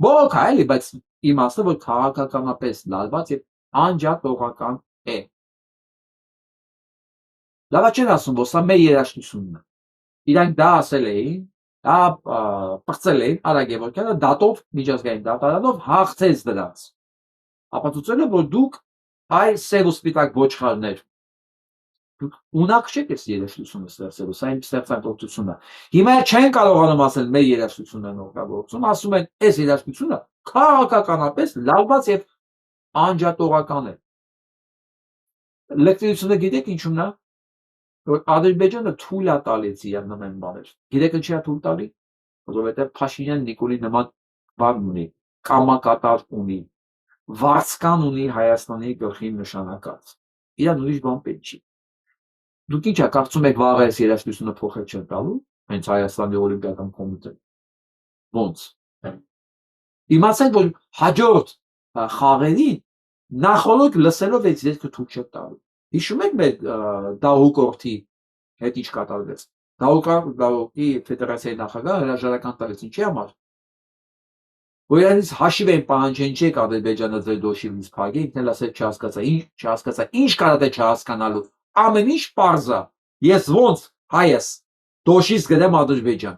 Բողոք է էլի, բայց իմաստը որ քաղաքականապես լարված եւ անջատողական է։ Լավ չեն ասում, որ սա մեր երաժշտությունն է։ Իրանք դա ասել էին, դա պրծել էին Արա Գևորգյանը դատով միջազգային դատարանով հաղթեց դրանց։ Ապացուցել է, որ դուք այ սև ու սպիտակ ոչխարներ դուք ունակ չեք այս երաժշտությունը ստեղծելու, սա իմ ստեղծագործությունն է։ Հիմա չեն կարողանում ասել մեր երաժշտությունն է օգտագործում, ասում են այս երաժշտությունը քաղաքականապես լարված եւ անջատողական է։ Լեկտիրությունը գիտեք ինչու՞մն է, որ Ադրբեջանը թույլ է տալիս իր նման բաներ։ Գիտեք ինչի է թույլ տալի, որովհետեւ Փաշինյան Նիկոլի նման բան ունի, կամակատար ունի, վարձկան ունի Հայաստանի գլխին նշանակած։ Իրան ուրիշ բան պետք չի։ Դուք ի՞նչ կարծում եք վաղ այս երաժշտությունը փոխել չեն տալու, հենց Հայաստանի օլիմպիական կոմիտեն։ Ոնց։ Իմացեք, որ հաջորդ խաղերին նախորդ լսելով այս երգը թույլ չեն տալու։ Հիշում եք մեր Դահուկորդի հետ ինչ կատարվեց։ Դահուկի ֆեդերացիայի նախագահը հրաժարական տալիս ինչի համար։ Որ այնից հաշիվ են պահանջեն չեք Ադրբեջանը ձեր դոշիրից փագի, ինքն էլ ասել չհասկացա, ինչ կարա թե չհասկանալու։ Ամեն ինչ պարզ է։ Ես ոնց հայս դոշից գրեմ Ադրբեջան։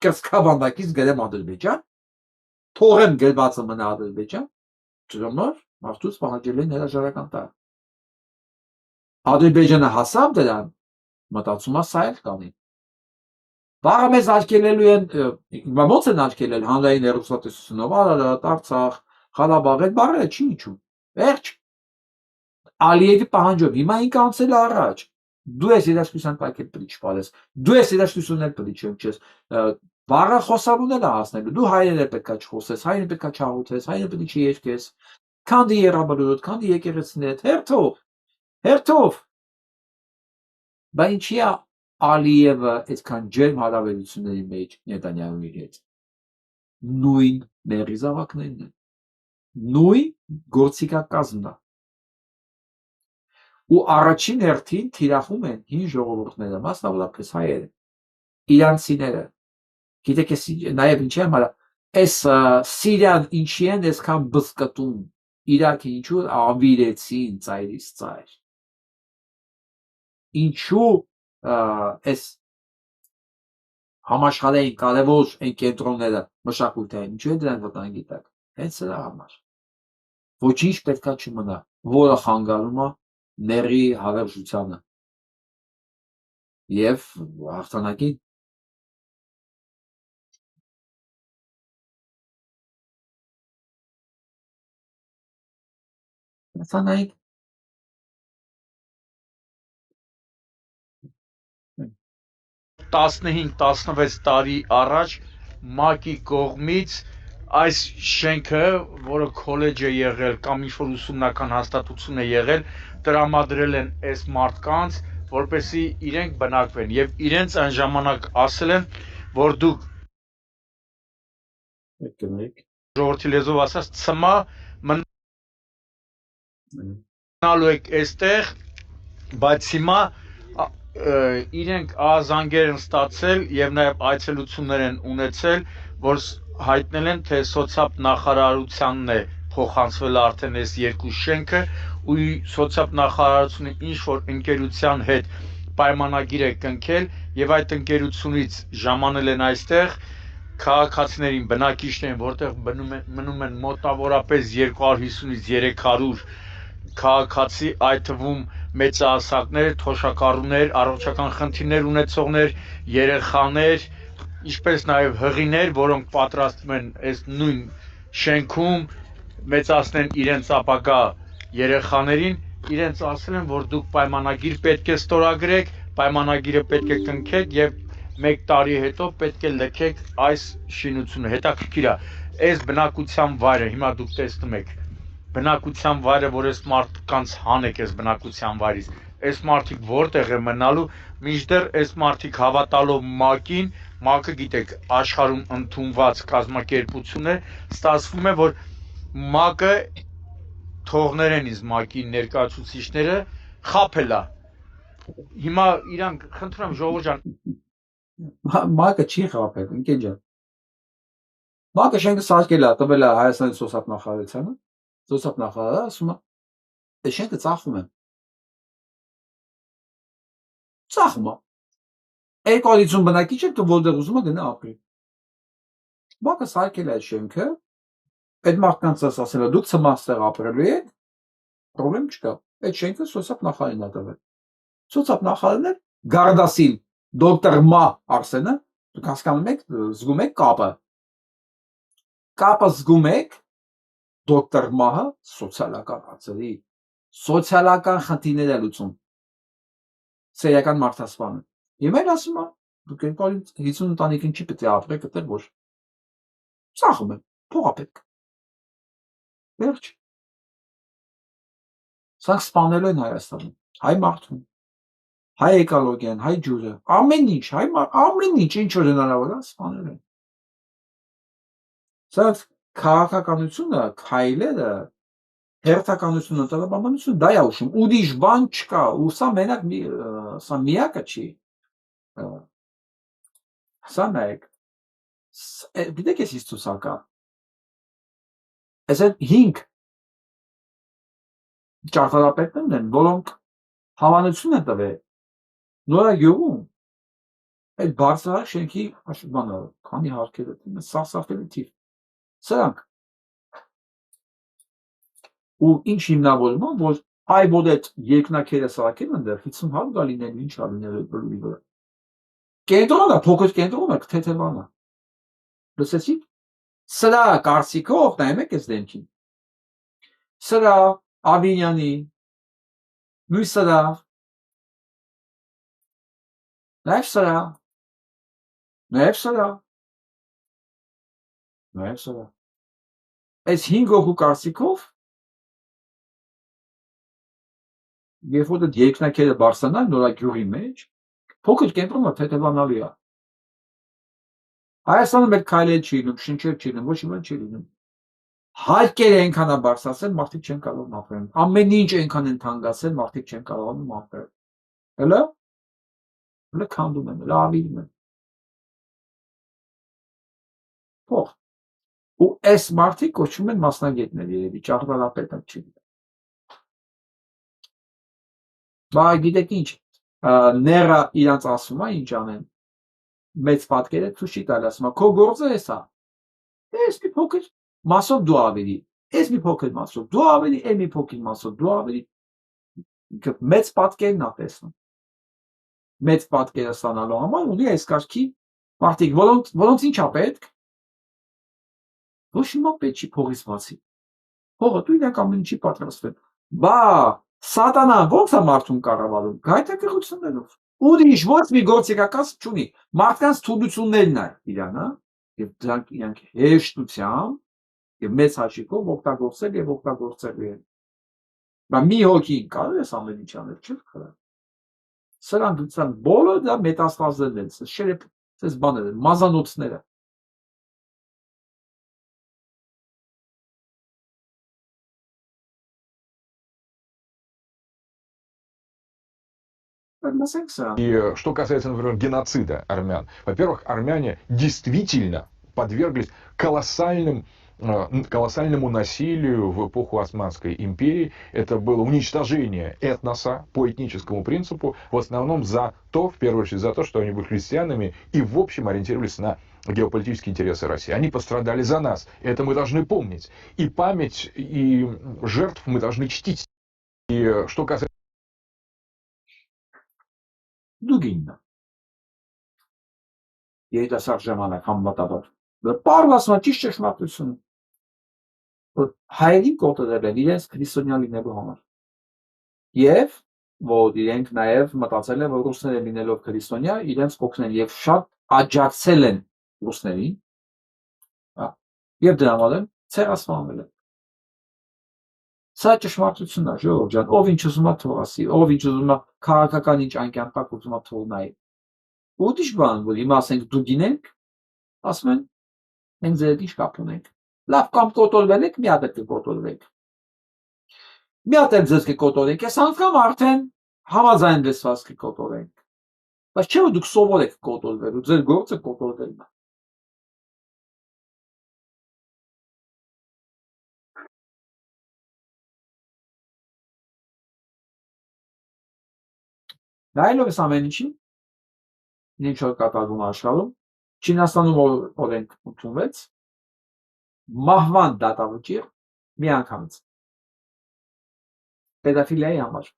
Կրծքավանդակից գրեմ Ադրբեջան։ Թողեմ գրվածը մնա Ադրբեջան։ Ճշմար մարդուց պահանջել են հրաժարական տալ։ Ադրբեջանը հասավ դրան, մտածում է սա էլ կանի։ Վաղը մեզ արգելելու են, ոնց են արգելել հանրային հեռուստատեսությունով, Արարատ, Արցախ, Ղարաբաղ, այդ բառերը չի իջում։ Վերջ։ Ալիևի պահանջով հիմա ինքը անցել է առաջ։ Դու ես երաժշտության տակ էլ պրիչ պարես։ Դու ես երաժշտությունն էլ պրիչ չես։ Վաղը խոսալուն էլ է հասնելու։ Դու հայերեն պետքա չխոսես, հայերեն պետքա չհաղորդես, հայերեն պետք չի երգես։ Քանդի երաբարոդ, քանդի եկեղեցիներ, հերթով։ Բայց ինչի է Ալիևը այդքան ջերմ հարաբերությունների մեջ Նետանյահուի հետ։ Նույն մերի զավակներն են։ Նույն գործիքակազմն է։ Ու առաջին հերթին թիրախում են հին ժողովուրդները, մասնավորապես հայերը, իրանցիները։ Գիտեք ես նաև ինչի համար այս Սիրիան ինչի են այսքան բզկտում, Իրաքը ինչու ավիրեցին ծայրից ծայր։ Ինչու այս համաշխարհային կարևոր այն կենտրոնները մշակութային, ինչու է դրանք վտանգի տակ։ Հենց սրա համար։ Ոչինչ պետքա չմնա, որը խանգարում է մերի հավերժությանը եւ հաղթանակին։ Սանայք 15-16 տարի առաջ ՄԱԿ-ի կողմից այս շենքը, որը քոլեջ է եղել կամ ինչ-որ ուսումնական հաստատություն է եղել, տրամադրել են այս մարդկանց, որպեսզի իրենք բնակվեն եւ իրենց այն ժամանակ ասել են, որ դուք ժողովրդի լեզվով ասած ցմա մնալու եք այստեղ, բայց հիմա իրենք զանգեր են ստացել եւ նաեւ այցելություններ են ունեցել, որ հայտնել են, թե սոցիալ նախարարությանն է փոխանցվել արդեն այս երկու շենքը ու սոցիալ նախարարությունը ինչ որ ընկերության հետ պայմանագիր է կնքել եւ այդ ընկերությունից ժամանել են այստեղ քաղաքացիներին, բնակիչներին, որտեղ մնում են մոտավորապես 250-ից 300 քաղաքացի, այդ թվում մեծահասակներ, թոշակառուներ, առողջական խնդիրներ ունեցողներ, երեխաներ, ինչպես նաև հղիներ, որոնք պատրաստվում են այս նույն շենքում մեծացնեն իրենց ապագա երեխաներին, իրենց ասել են, որ դուք պայմանագիր պետք է ստորագրեք, պայմանագիրը պետք է կնքեք եւ 1 տարի հետո պետք է լքեք այս շինությունը։ Հետաքրքիր է, այս բնակության վայրը, հիմա դուք տեսնում եք, բնակության վայրը, որ այս մարդկանց հանեք այս բնակության վայրից, այս մարդիկ որտեղ է մնալու, մինչդեռ այս մարդիկ հավատալով ՄԱԿ-ին, ՄԱԿ-ը գիտեք, աշխարհում ընդունված կազմակերպություն է, ստացվում է, որ ՄԱԿ-ը թողներ են ինձ ՄԱԿ-ի ներկայացուցիչները խաբել է։ Հիմա իրանք խնդրում եմ ժողովուրդ ջան ՄԱԿ-ը չի խաբել, ընկեր ջան։ ՄԱԿ-ը շենքը սարքել է, տվել է Հայաստանի սոցիալ նախարարությանը, սոցիալ նախարարը ասում է, այս շենքը ծախում է։ Ծախում է։ 250 բնակիչ է, որտեղ ուզում է գնա ապրի։ ՄԱԿ-ը սարքել է այդ շենքը, այդ մարդկանց ասել է, դուք ցմաստեղ ապրելու եք, պրոբլեմ չկա։ Այդ շենքը սոցիալ նախարարին է տվել։ Սոցիալ նախարարն է Գարդասիլ դոկտոր Մա Արսենը, դուք հասկանում եք, զգում եք կապը։ Կապը զգում եք դոկտոր Մահը սոցիալական հարցերի, սոցիալական խնդիրներ է լուծում։ Սերիական մարդասպանը։ Եվ այն ասում է, դուք 250 ընտանիքին չի պետք է ապրեք, այդտեղ ոչ։ Ծախում են, փողա պետք։ Վերջ։ Սրանք սպանելու են Հայաստանում, հայ մարդուն, հայ էկոլոգիան, հայ ջուրը, ամեն ինչ, ամեն ինչ, ինչ որ հնարավոր է, սպանել են։ Սրանք քաղաքականությունը, քայլերը, հերթականությունը, տրամաբանությունը դա է ուշում, ուրիշ բան չկա, ու սա մենակ սա միակը չի։ Սա նայեք, գիտեք ես ինչ ցուցակա։ Այս 5 ճարտարապետներն են, որոնք հավանություն են տվել նորագյուղում այդ բարձրահարկ շենքի բանը, քանի հարկեր է, սարսափելի թիվ։ Սրանք ու ինչ հիմնավորում է, որ որ այդ երկնակերը սարքել են դեռ 50 հատ գալիներ, ինչ ալիներ բլուրի վրա։ Կենտրոնը, փոքր կենտրոնը, թեթևանը։ Լսեցիք։ Սրա կարծիքով նայում եք այս դեմքին։ Սրա Ավինյանի, մյուս սրա, նաև սրա, նաև սրա, նաև սրա։ Այս 5 հոգու կարծիքով երբ որ այդ երկնակերը բարձրանան նորագյուղի մեջ, փոքր կենտրոնը թեթևանալու է։ Հայաստանում այդ քայլեր չի լինում, շնչեր չի լինում, ոչ մի բան չի լինում։ Հարկերը այնքան է բարձրացել, մարդիկ չեն կարող ապրել։ Ամեն ինչ այնքան են թանկացել, մարդիկ չեն կարողանում ապրել։ Հələ քանդում են, ավիրում են։ Փող։ Ու այս մարդիկ կոչվում են մասնագետներ, երևի ճարտարապետը չի։ Բա գիտեք ինչ, ները իրանց ասում է ինչ անեն, մեծ պատկերը ցույց չի տալիս, ասում է, քո գործը էս է։ Էս մի փոքր մասով դու ավելի, էս մի փոքր մասով դու ավելի, էս մի փոքր մասով դու ավելի, մեծ պատկերն է տեսնում։ Մեծ պատկերը ստանալու համար ունի այս կարգի մարդիկ, որոնց ինչ է պետք։ Ոչ մի պետք չի փողից բացի։ Փողը դու իրենք ամեն ինչի պատրաստվել։ Բա Սատանան ո՞նց է մարդուն կառավարում։ Գայթակղություններով։ Ուրիշ ոչ մի գործիքակաց չունի։ Մարդկանց թուլություններն է իրան, հա։ Եվ դրանք իրանք հեշտությամբ եւ մեծ հաշիվով օգտագործել եւ օգտագործելու են։ Բա մի հոգի կարող է ամեն ինչ անել, չէ՞ քրա։ Սրանք բոլորը դա մետաստազներն են, շերեփ, այս բաները, մազանոցները։ Լսենք սա։ И что касается, например, геноцида армян. Во-первых, армяне действительно подверглись колоссальному насилию в эпоху Османской империи. Это было уничтожение этноса по этническому принципу, в основном за то, в первую очередь, за то, что они были христианами и, в общем, ориентировались на геополитические интересы России. Они пострадали за нас. Это мы должны помнить. И память, и жертв мы должны чтить. И что касается... Դուգինն երիտասարդ ժամանակ համեմատաբար պարլասնա ճիշտ ճշմարտությունը որ հայերին կոտրել են իրենց քրիստոնյա լինելու համար եւ որ իրենք նաեւ մտածել են որ ռուսները լինելով քրիստոնյա իրենց կօգնեն եւ շատ աջակցել են ռուսներին եւ դրա համար ցեղասպանել են Սա ճշմարտությունն է, ժողովուրդ ջան, ով ինչ ուզում է թող ասի, ով ինչ ուզում է քաղաքական ինչ անկյան տակ ուզում է թող նայի։ Ուրիշ բան, որ հիմա ասենք դու գինենք, ասում են, մենք ձեր հետ ինչ կապ ունենք։ Լավ կամ կոտորվել եք, մի հատ էլ կկոտորվեք։ Մի հատ էլ ձեզ կկոտորենք, այս անգամ արդեն համաձայնվեցված կկոտորենք։ Բայց չէ՞ որ դուք սովոր եք կոտորվել, ու ձեր գործը կոտորվելն է։ Նայելով այս ամեն ինչին, ինչ որ կատարվում աշխարհում, Չինաստանում օրենք ընդունվեց մահվան դատավճիռ մի անգամից։ Պեդոֆիլիայի համար։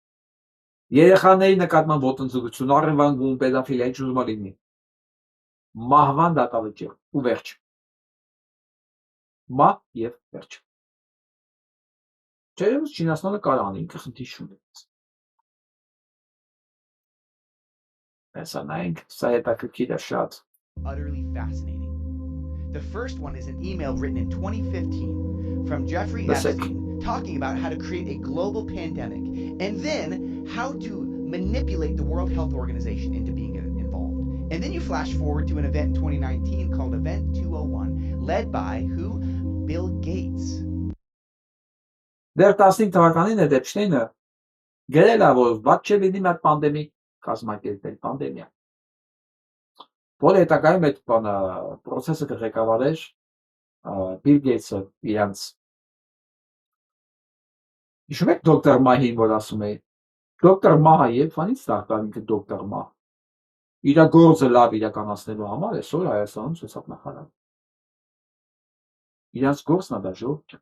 Երեխաների նկատմամբ ոտնձգություն, առևանգում, պեդոֆիլիա ինչ ուզում լինի։ Մահվան դատավճիռ ու վերջ։ Մահ եւ վերջ։ Չերևս Չինաստանը կարող է ինքը խնդիր չունի։ Utterly fascinating. The first one is an email written in 2015 from Jeffrey Epstein talking about how to create a global pandemic and then how to manipulate the World Health Organization into being involved. And then you flash forward to an event in 2019 called Event 201, led by who? Bill Gates. Դեռ 15 թվականին է Էպշտեյնը գրել է, որ ված չէ լինի մեր պանդեմիկ կազմակերպել պանդեմիա։ Որ հետագայում այդ բանը process-ը կղեկավարեր Bill Gates-ը իրանց։ Հիշում եք դոկտոր Մահին, որ ասում է դոկտոր Մահը երբանից դարձավ ինքը դոկտոր Մահ։ Իր գործը լավ իրականացնելու համար այսօր Հայաստանում ցուցակ նախարար։ Իրանց գործն է դա ժողովուրդ։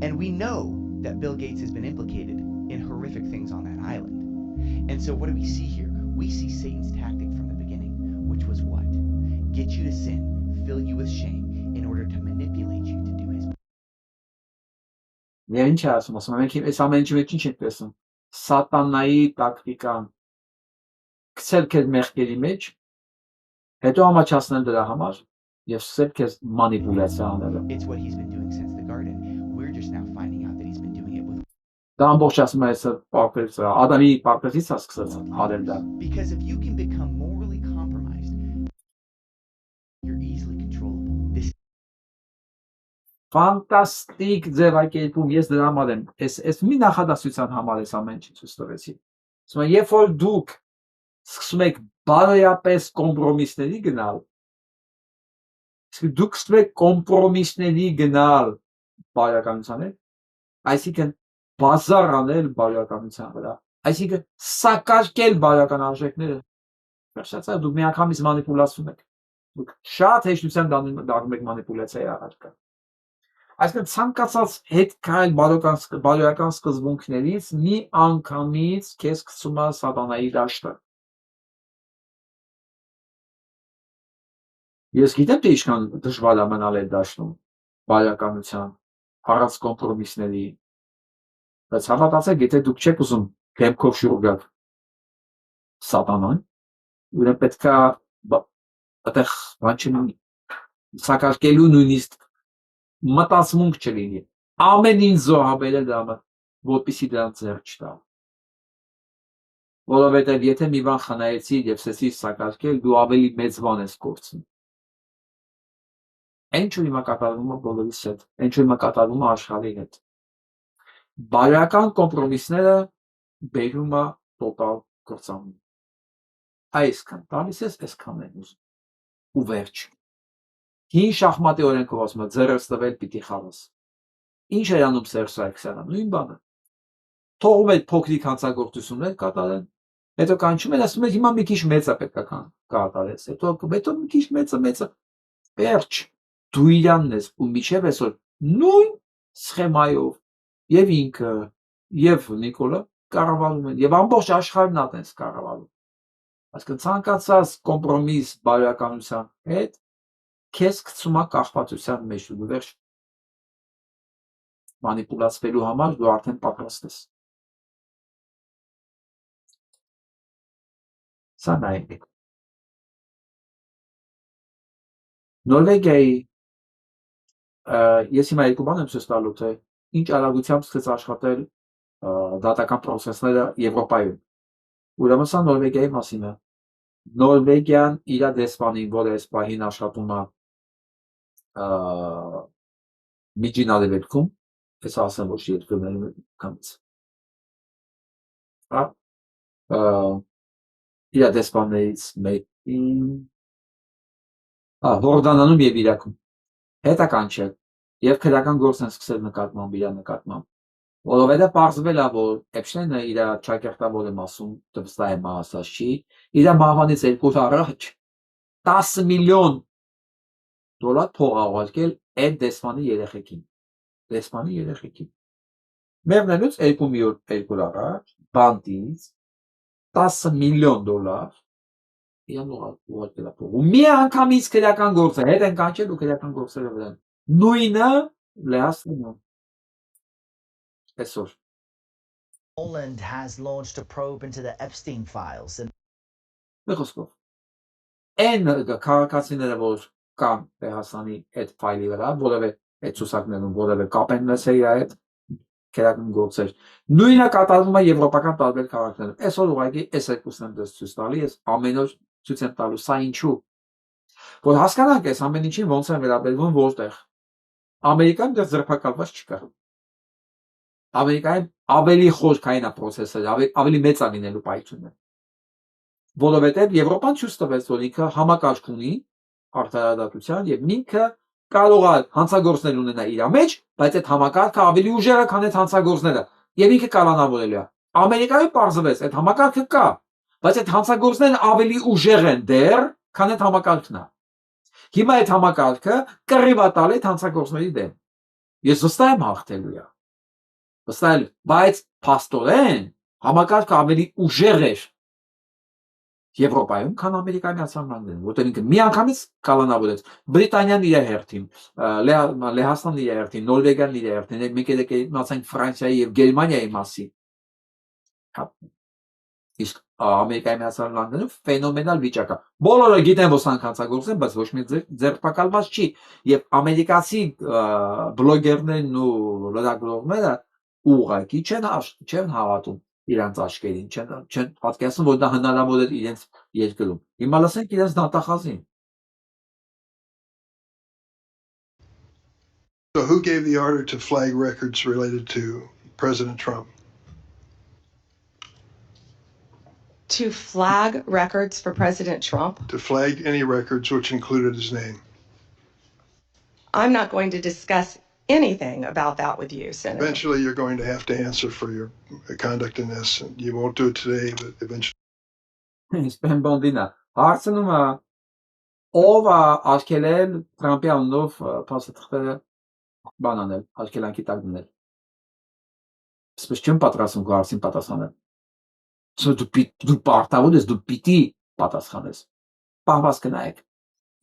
And we know that Bill Gates has been implicated in horrific things on that island. And so what do we see here? We see Satan's tactic from the beginning, which was what? Get you to sin, fill you with shame, in order to manipulate you to do his will. Եվ ինչ է ասում, մենք այս ամեն ինչի մեջ ինչ ենք տեսնում։ Սատանայի տակտիկան գցել քեզ մեղքերի մեջ, հետո ամաչացնել դրա համար եւ սկսել քեզ մանիպուլյացիա անել։ It's what he's been doing since the garden. We're just now finding out that he's been doing it with Դա ամբողջ ասում է այս պարփից, Ադամի պարփից է սկսած արել դա։ Because if you can become morally compromised, you're easily controllable. This Ֆանտաստիկ ձևակերպում, ես դրա համար եմ, այս մի նախադասության համար ես ամեն ինչ ցույց տվեցի։ Ասում եմ, երբ որ դուք սկսում եք բարոյապես կոմպրոմիսների գնալ, իսկ դուք սկսում եք կոմպրոմիսների գնալ բարոյականության հետ, այսինքն բազար անել բարոյականության վրա, այսինքն սակարկել բարոյական արժեքները, վերջացա դուք միանգամից մանիպուլացում եք, դուք շատ հեշտությամբ դառնում եք մանիպուլյացիայի առարկա։ Այսինքն ցանկացած հետ քայլ բարոյական սկզբունքներից մի անգամից քեզ գցում է սատանայի դաշտը։ Ես գիտեմ թե ինչքան դժվար է մնալ այդ դաշտում բարոյականության, առանց կոմպրոմիսների, բայց հավատացեք, եթե դուք չեք ուզում դեմքով շուռ գալ սատանան, ուրեմն պետք է այդտեղ բան չլինի, սակարկելու նույնիսկ մտածմունք չլինի, ամեն ինչ զոհաբերել դրամը, որպեսզի դրանց ձեռք չտա։ Որովհետև եթե մի բան խնայեցի եւ սկսեցի սակարկել, դու ավելի մեծ բան ես կորցնում։ Այն ինչ հիմա կատարվում է բոլորիս հետ, այն ինչ հիմա կատարվում է աշխարհի հետ։ Բարոյական կոմպրոմիսները բերում է տոտալ կործանում։ Այսքան տալիս ես, այսքան են ուզում։ Ու վերջ։ Հին շախմատի օրենքով ասում է ձեռս տվել պիտի խաղաս։ Ինչ է անում Սերժ Սարգսյանը, նույն բանը։ Թողում է փոքրիկ հանցագործություններ կատարեն, հետո կանչում են ասում են հիմա մի քիչ մեծը պետք է կատարես, հետո մի քիչ մեծը վերջ։ Դու իրանն ես ու միջև այսօր նույն սխեմայով եւ ինքը եւ Նիկոլը կառավարում են եւ ամբողջ աշխարհն է տես կառավարում։ Այսինքն ցանկացած կոմպրոմիս բարոյականության հետ քեզ գցում է կախվածության մեջ ու վերջ մանիպուլացվելու համար դու արդեն պատրաստ ես։ Սա նայեք։ Նորվեգիայի ես հիմա երկու բան եմ ցույց տալու թե ինչ արագությամբ սկսեց աշխատել դատական process-ները Եվրոպայում։ Ուրեմն սա Նորվեգիայի մասին է։ Նորվեգիան իր դեսպանին, որը այս պահին աշխատում է Միջին Արևելքում, ես ասեմ ոչ երկրների կամից։ Իր դեսպաններից մեկին Հորդանանում եւ Իրաքում հետա կանչել եւ քրական գործ են սկսել նկատմամբ իր նկատմամբ, որովհետեւ պարզվել է, որ Էփշտեյնը իր ճակերտավոր եմ ասում, դվստահ եմ ասած չի, իր մահվանից 2 օր առաջ 10 միլիոն դոլար փող ուղարկել այդ դեսպանի երեխեքին։ Մերնելուց 2 օր առաջ բանտից 10 միլիոն դոլար իրան ուղարկել է փող։ Ու մի անգամից քրական գործը հետ են կանչել ու քրական գործերը վրան։ Նույնը լեհաստանում այսօր։ Poland has launched a probe into the Epstein files and Խոսքով այն քաղաքացիները, որ կան Լեհաստանի այդ ֆայլի վրա, որևէ այդ ցուցակներում որևէ կապ են ունեցել իր հետ քրական գործեր։ Նույնը կատարվում է եվրոպական տարբեր քաղաքներում։ Այսօր ուղղակի այս երկուսն եմ դες ցույց տալի, ես ամեն օր ցույց եմ տալու, սա ինչու։ Որ հասկանանք այս ամեն ինչին ոնց է վերաբերվում որտեղ։ Ամերիկայում դեռ ձերբակալված չկա։ Ամերիկայում ավելի խորքային է process-ը, ավելի մեծ է լինելու պայթյունը։ Որովհետև Եվրոպան ցույց տվեց, որ ինքը համակարգ ունի արտարադատության եւ ինքը կարող է հանցագործներ ունենա իր մեջ, բայց այդ համակարգը ավելի ուժեղ է, քան այդ հանցագործները եւ ինքը կալանավորելու է։ Ամերիկայում պարզվեց այդ համակարգը կա, բայց այդ հանցագործներն ավելի ուժեղ են դեռ, քան այդ համակարգն է։ Հիմա այդ համակարգը կռիվ է տալի այդ հանցագործների դեմ։ Ես վստահ եմ հաղթելու է։ Վստահ եմ, բայց փաստորեն համակարգը ավելի ուժեղ էր Եվրոպայում, քան Ամերիկայի Միացյալ Նահանգներում, որտեղ ինքը միանգամից կալանավորեց Բրիտանիան իր հերթին, Լեհաստանն իր հերթին, Նորվեգիան իր հերթին, մենք եկեք մնացանք Ֆրանսիայի եւ Գերմանիայի մասին։ Իսկ Ամերիկայի Միացյալ Նահանգներում ֆենոմենալ վիճակ է։ Բոլորը գիտեն, որ սրանք հանցագործ են, բայց ոչ մի ձերբակալված չի։ Եվ ամերիկացի բլոգերներն ու լրագրողները ուղղակի չեն հավատում իրանց աչքերին, չեն պատկերացնում, որ դա հնարավոր է իրենց երկրում։ Հիմա լսենք իրենց դատախազին։ So who gave the order to flag records related to President Trump? To flag records for President Trump? To flag any records which included his name. I'm not going to discuss anything about that with you, Senator. Eventually, you're going to have to answer for your conduct in this. And you won't do it today, but eventually. Սպեն բոնդինա, հարցնում է, ով է արգելել Թրամփի անունով փաստաթղթերը բանանել, արգելանքի տակ դնել։ Սպես չեմ պատրաստում քո հարցին պատասխանել։ Դու պարտավոր ես, դու պիտի պատասխանես։ Պահվածքը նայեք։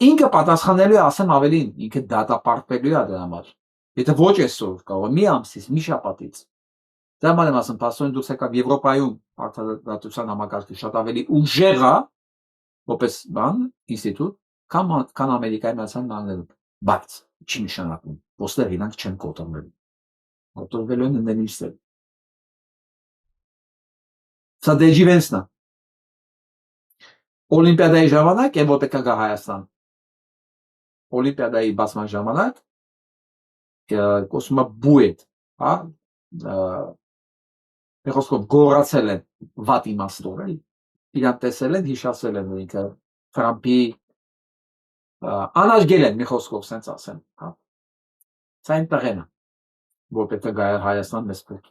Ինքը պատասխանելու է, ասեմ ավելին, ինքը դատապարտվելու է դրա համար։ Եթե ոչ այսօր, կարող է մի ամսից, մի շաբաթից։ Դա ման եմ ասում, փաստորեն դուրս եկավ Եվրոպայում արտադրության համակարգը շատ ավելի ուժեղ է, որպես բան, ինստիտուտ, քան Ամերիկայի Միացյալ Նահանգներում, բայց չի նշանակում, ոստեղ իրանք չեն կոտրվելու։ Կոտրվելու են ընդդեմ իրսել։ Սա դեջիվենսն է։ Օլիմպիադայի ժամանակ է որ պետք է գա Հայաստան։ Օլիմպիադայի բացման ժամանակ կոսմա բուետ, հա, խոսքով գոռացել են վատ իմաստով, էլի։ Իրան տեսել են, հիշացել են ինքը Թրամփի անարգել են, մի խոսքով սենց ասեմ, հա։ Սա այն տղեն է, որ պետք է գա Հայաստան մեզ պետք։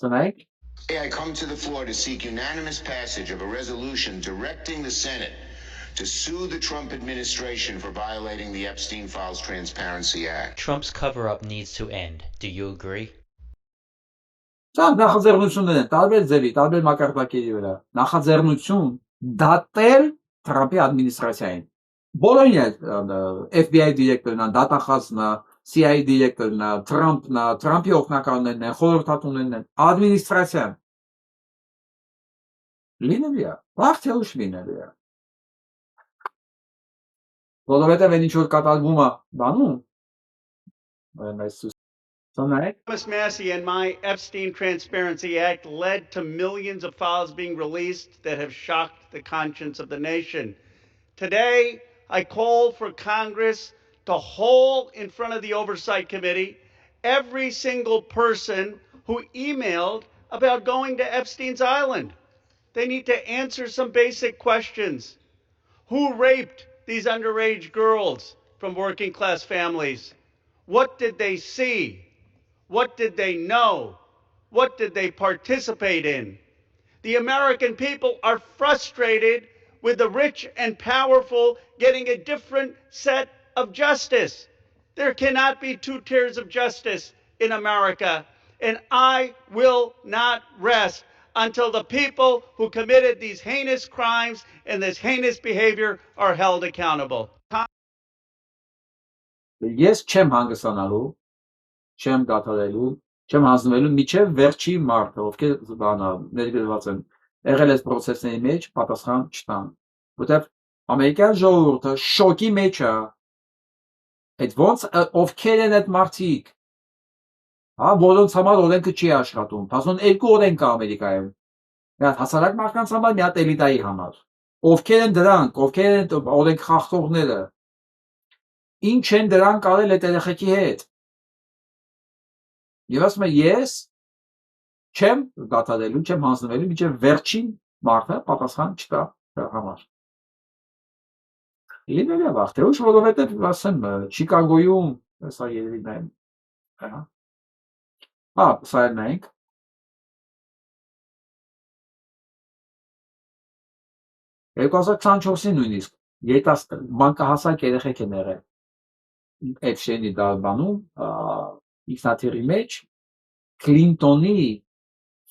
Ծնայք։ I come to the floor to seek unanimous passage of a resolution directing the Senate to sue the Trump administration for violating the Epstein Files Transparency Act. Trump's cover-up needs to end. Do you agree? Սա նախաձեռնություններ են, տարբեր ձևի, տարբեր մակարդակերի վրա։ Նախաձեռնություն դատել Թրամփի ադմինիստրացիային։ Բոլորին է FBI դիրեկտորն է, դատախազն է, CIA դիրեկտորն է, Թրամփն է, Թրամփի օգնականներն են, խորհրդատուներն են, ադմինիստրացիան։ Լինելի է, վաղ թե ուշ լինելի է։ Որովհետև այն ինչ որ կատարվում է բանում, Thomas Massie and my Epstein Transparency Act led to millions of files being released that have shocked the conscience of the nation. Today, I call for Congress to hold in front of the Oversight Committee every single person who emailed about going to Epstein's Island. They need to answer some basic questions. Who raped these underage girls from working class families? What did they see? What did they know? What did they participate in? The American people are frustrated with the rich and powerful getting a different set of justice. There cannot be two tiers of justice in America, and I will not rest until the people who committed these heinous crimes and this heinous behavior are held accountable. Ես չեմ հանգստանալու, չեմ դադարելու, չեմ հանձնվելու միջև վերջի մարդը, ովքեր բանա ներգրաված են, եղել այս process-ների մեջ պատասխան չտան։ Որտեվ ամերիկյան ժողովուրդը շոկի մեջ է։ Այդ ոնց ովքեր են այդ մարդիկ։ Հա, որոնց համար օրենքը չի աշխատում։ 12 օրենք կա Ամերիկայում։ Մի հատ հասարակ մարդկանց համար, մի հատ էլիտայի համար։ Ովքեր են դրանք, ովքեր են օրենք խախտողները։ Ինչ են դրանք արել այդ երեխեքի հետ։ Եվ ասում եմ, ես չեմ դադարելու, չեմ հանձնվելու, մինչև վերջին մարդը պատասխան չտա դրա համար։ Լինել է վաղ թե ուշ, որովհետև ասեմ, Չիկագոյում, սա երևի նայեմ, սա էլ նայենք, երկու 2024-ին նույնիսկ մանկահասակ երեխեք են եղել Էփշտեյնի բանում, ինքնաթիռի մեջ Քլինտոնի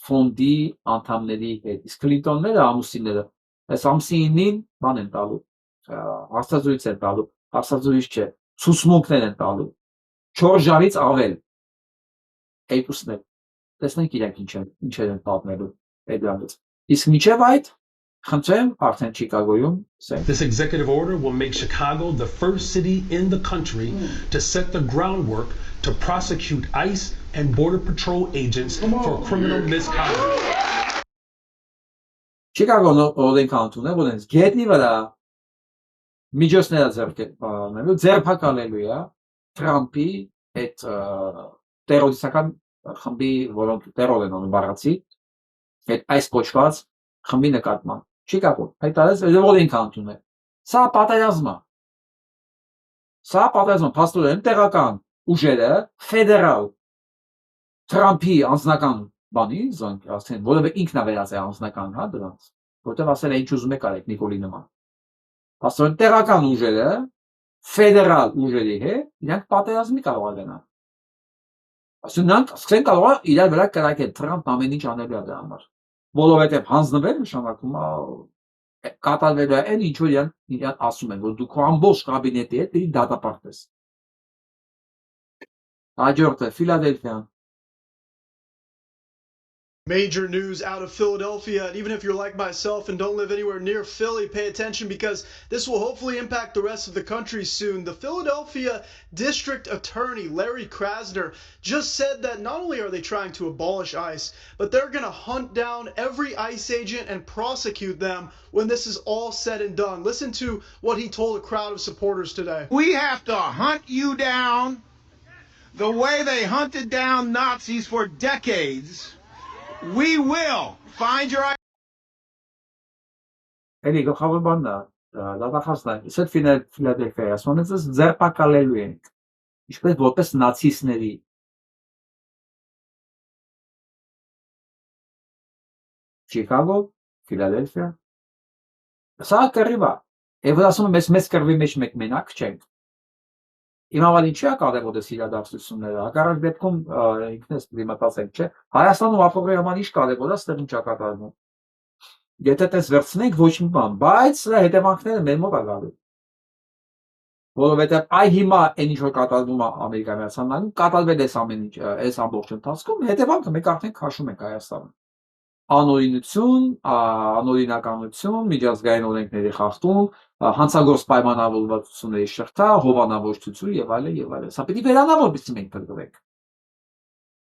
ֆոնդի անդամների հետ, իսկ Քլինտոնները ամուսինները, այս ամուսինին բան են տալու, հարցազրույց են տալու, հարցազրույց չէ, ցուցմունքներ են տալու, 4 ժարից ավել, երկուսն էլ, տեսնենք իրենք ինչեր են պատմելու այդ դրանից, իսկ մինչև այդ խնդրեմ արդեն Չիկագոյում This executive order will make Chicago the first city in the country to set the groundwork to prosecute ICE and Border Patrol agents for criminal misconduct. Chicago օրենքանություն է, որոնց գետնի վրա միջոցները ձերբակալելու է Թրամփի այդ տերորիստական խմբի, որոնք տերոր են անում բառացի, այդ այս կոչված խմբի նկատմամբ Chicago, հայտարարեց օրենքանություն է։ Սա պատերազմ է։ Սա պատերազմ է, փաստորեն տեղական ուժերը ֆեդերալ Թրամփի անձնական բանի, ասեն, որովհետև ինքն է վերածել անձնական, հա, դրանց, որովհետև ասել է ինչ ուզում եք արեք Նիկոլի նման։ Փաստորեն տեղական ուժերը ֆեդերալ ուժերի հետ իրանք պատերազմի կարող են գնալ։ Ասեն նրանք սկսեն կարող է իրար վրա կրակել Թրամփ ամեն ինչ անելու է դրա համար։ Որովհետև հանձնվել նշանակում է կատարվելու է այն ինչ որ իրան ասում են, որ դու քո ամբողջ կաբինետի հետ պետք է դատապարտես։ Հաջորդը Ֆիլադելֆիան Major news out of Philadelphia, and even if you're like myself and don't live anywhere near Philly, pay attention because this will hopefully impact the rest of the country soon. The Philadelphia District Attorney, Larry Krasner, just said that not only are they trying to abolish ICE, but they're going to hunt down every ICE agent and prosecute them when this is all said and done. Listen to what he told a crowd of supporters today. We have to hunt you down the way they hunted down Nazis for decades. We will find your Էլի գլխավոր բանն է, դատախազն է, իսկ Ֆիլադելֆիայի ասում եմ, ես ձերբակալելու ենք, ինչպես որպես նացիստների։ Չիկագո, Ֆիլադելֆիա։ Սա կռիվ է։ Եվ ասում եմ, մեծ կռվի մեջ մեկ մենակ չենք։ Իմ համար ինչի է կարևոր է իրադարձությունները, հակառակ դեպքում ինքնես դիմացած ենք, չէ։ Հայաստանում ապօրինի համար ինչ կարևոր է, ստեղ ինչ է կատարվում։ Եթե տես վերցնենք ոչ մի բան, բայց սրա հետևանքները մեր մոտ է գալու։ Որովհետև այ հիմա այն ինչ որ կատարվում է Ամերիկայի Միացյալ Նահանգներում, կատարվել է ամեն ինչ, այս ամբողջ ընթացքում, հետևանքը մենք արդեն քաշում ենք Հայաստանում։ Անօրինություն, անօրինականություն, միջազգային օրենքների խախտում, հանցագործ պայմանավորվածությունների շղթա, հովանավորչություն եւ այլն եւ այլն։ Սա պետք է վերանա, որպեսզի մենք փրկվենք։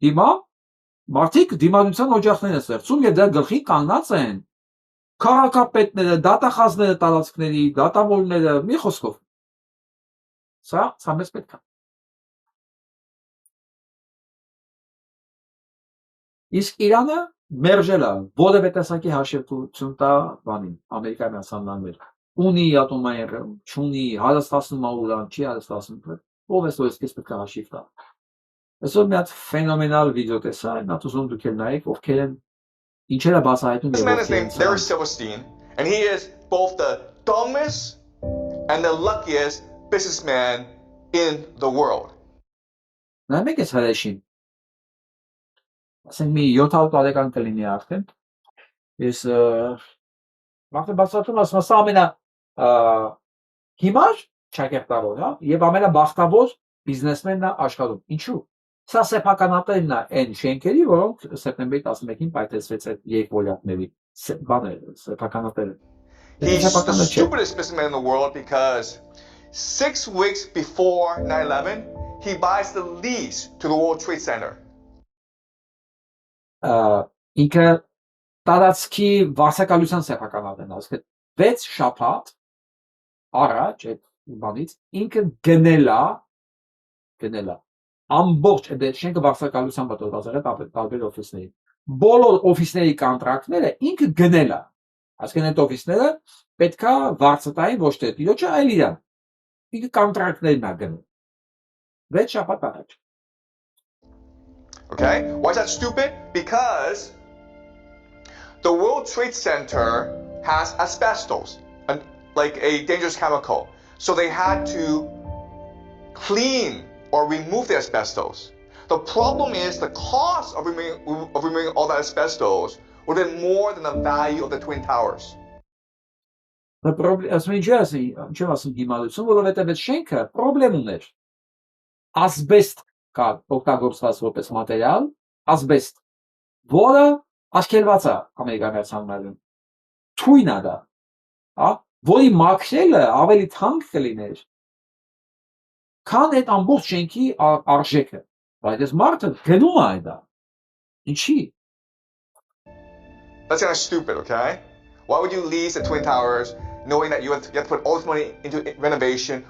Հիմա մարդիկ դիմադրության օջախներ են ստեղծում եւ դրա գլխին կանգնած են քաղաքապետները, դատախազները տարածքների, դատավորները, մի խոսքով։ Սա մեզ պետք է։ Իսկ Իրանը մերժել է որևէ տեսակի հաշվետվություն տա բանին, Ամերիկայի Միացյալ Նահանգներ։ Ունի ատոմային ռեժիմ, չունի, հարստացնում է ուրան, չի հարստացնում, ով է որ այսպես պետք է հաշիվ տա։ Այսօր մի հատ ֆենոմենալ վիդեո տեսա, նա ուզում դուք էլ նայեք, ովքեր են ինչեր է բացահայտում։ This man is named Derek Silverstein, and he is both the dumbest and the luckiest businessman in the world. Նայեք այս հրեշին։ Ասենք մի 700 տարեկան կլինի արդեն։ Ես մարդը բացատրում ասում սա ամենա հիմար ճակերտավոր, հա, եւ ամենաբախտավոր բիզնեսմենն է աշխարհում։ Ինչու՞։ Սա սեփականատերն է այն շենքերի, որոնք սեպտեմբերի 11-ին պայթեցվեց այդ երկվորյակների բաները, սեփականատերը։ He's the stupidest businessman in the world because 6 weeks before 9/11, he buys the lease to the World Trade Center. Ինքը տարածքի վարսակալության սեփականատերն է, ասենք 6 շաբաթ առաջ այդ բանից ինքը գնել է ամբողջ այդ շենքը վարսակալության պատրաստած է տարբեր օֆիսների։ Բոլոր օֆիսների կոնտրակտները ինքը գնել է։ Այսինքն այդ օֆիսները պետքա վարձտային ոչ թե իրոջը, այլ իրան։ Ինքը կոնտրակտներն է գնել։ 6 շաբաթ առաջ։ Okay? Why is that stupid? Because the World Trade Center has asbestos, like a dangerous chemical. So they had to clean or remove the asbestos. The problem is the cost of removing all that asbestos would have been more than the value of the Twin Towers. The problem is ինչի ասում հիմալություն, որովհետև այդ շենքը պրոբլեմ ուներ։ Ասբեստ կա օգտագործված որպես մատերիալ, ասբեստ, որը աշկելված է Ամերիկայի Միացյալ Նահանգներում։ Թույն է դա, հա, որի մաքրելը ավելի թանկ կլիներ, քան այդ ամբողջ շենքի արժեքը։ Բայց այս մարդը գնում է դա։ Ինչի։ That's kind of stupid, okay? Why would you lease the Twin Towers knowing that you have to put all this money into renovation?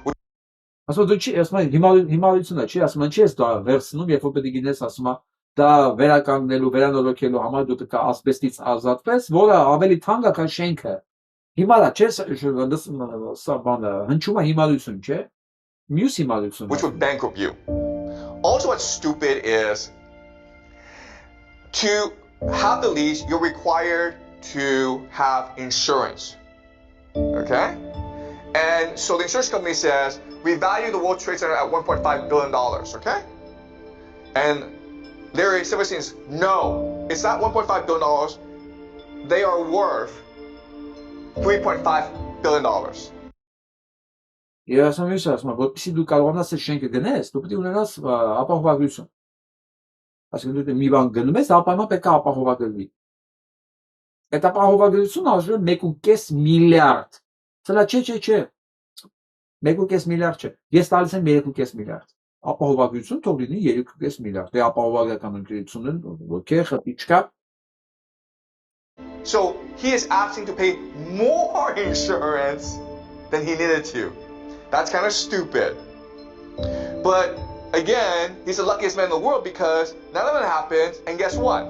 Ասում դու չի, ասում հիմարությունն է, չի ասում ինչի ես դա վերցնում, երբ որ պետք է գինես, ասում դա վերականգնելու, վերանորոգելու համար դու պետք է ասբեստից ազատվես, որը ավելի թանկ է, քան շենքը։ Հիմարա չէ, սա բանը հնչում է հիմարություն, չէ։ Մյուս հիմարություն։ Which would bankrupt you. Also what's stupid is to have the lease, you're required to have insurance. Okay? And so the insurance company says, we value the World Trade Center at $1.5 billion, okay? And Larry Silverstein says, no, it's not $1.5 billion. They are worth $3.5 billion. Ես ասում եմ, որպեսզի դու կարողանաս այդ շենքը գնես, դու պետք է ունենաս ապահովագրություն։ Այսինքն դու մի բան գնում ես, ապայման պետք է ապահովագրվի։ Այդ ապահովագրությունը արժե 1.5 միլիարդ։ Սա չէ։ 1.5 միլիարդ չէ։ Ես տալիս եմ 3.5 միլիարդ։ Ապահովագրություն թող լինի 3.5 միլիարդ։ Դե ապահովագրական ընկերությունն ոքե խտիչկա։ So he is asking to pay more insurance than he needed to. That's kind of stupid. But again, he's the luckiest man in the world because none of it happens, and guess what?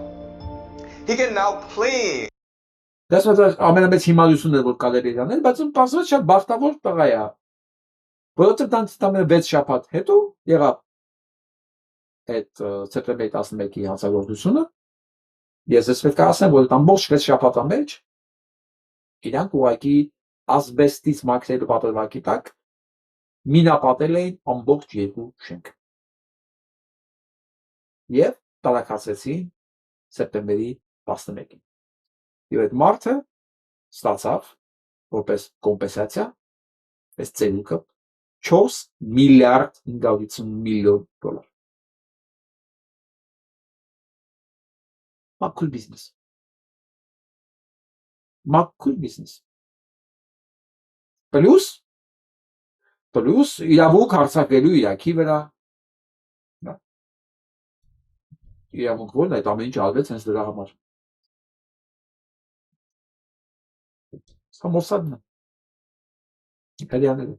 He can now claim. That's what ամենամեծ հիմարությունն է որ կարելի է անել, բայց բացված շատ բախտավոր տղա է։ Որովհետև տանցամը 6 շաբաթ հետո եղավ այդ սեպտեմբերի 11-ի հանցագործությունը։ Ես ես պետք է ասեմ, որ ամբողջ 6 շաբաթա մեջ իրանք ուղղակի ասբեստից մաքրելու պատրվակի տակ մինապատել էին ամբողջ 2 շենք։ Եվ տարակացեցին սեպտեմբերի 11-ին։ Եվ այդ մարդը ստացավ որպես կոմպենսացիա այս ծերուկը 4 միլիարդ 550 միլիոն դոլար։ Մաքուր բիզնես։ Մաքուր բիզնես։ Պլյուս իրավունք հարձակվելու Իրաքի վրա։ Իրավունք որն այդ ամեն ինչ արվեց հենց դրա համար։ Սա Մոսադն է։ Իտալիաները։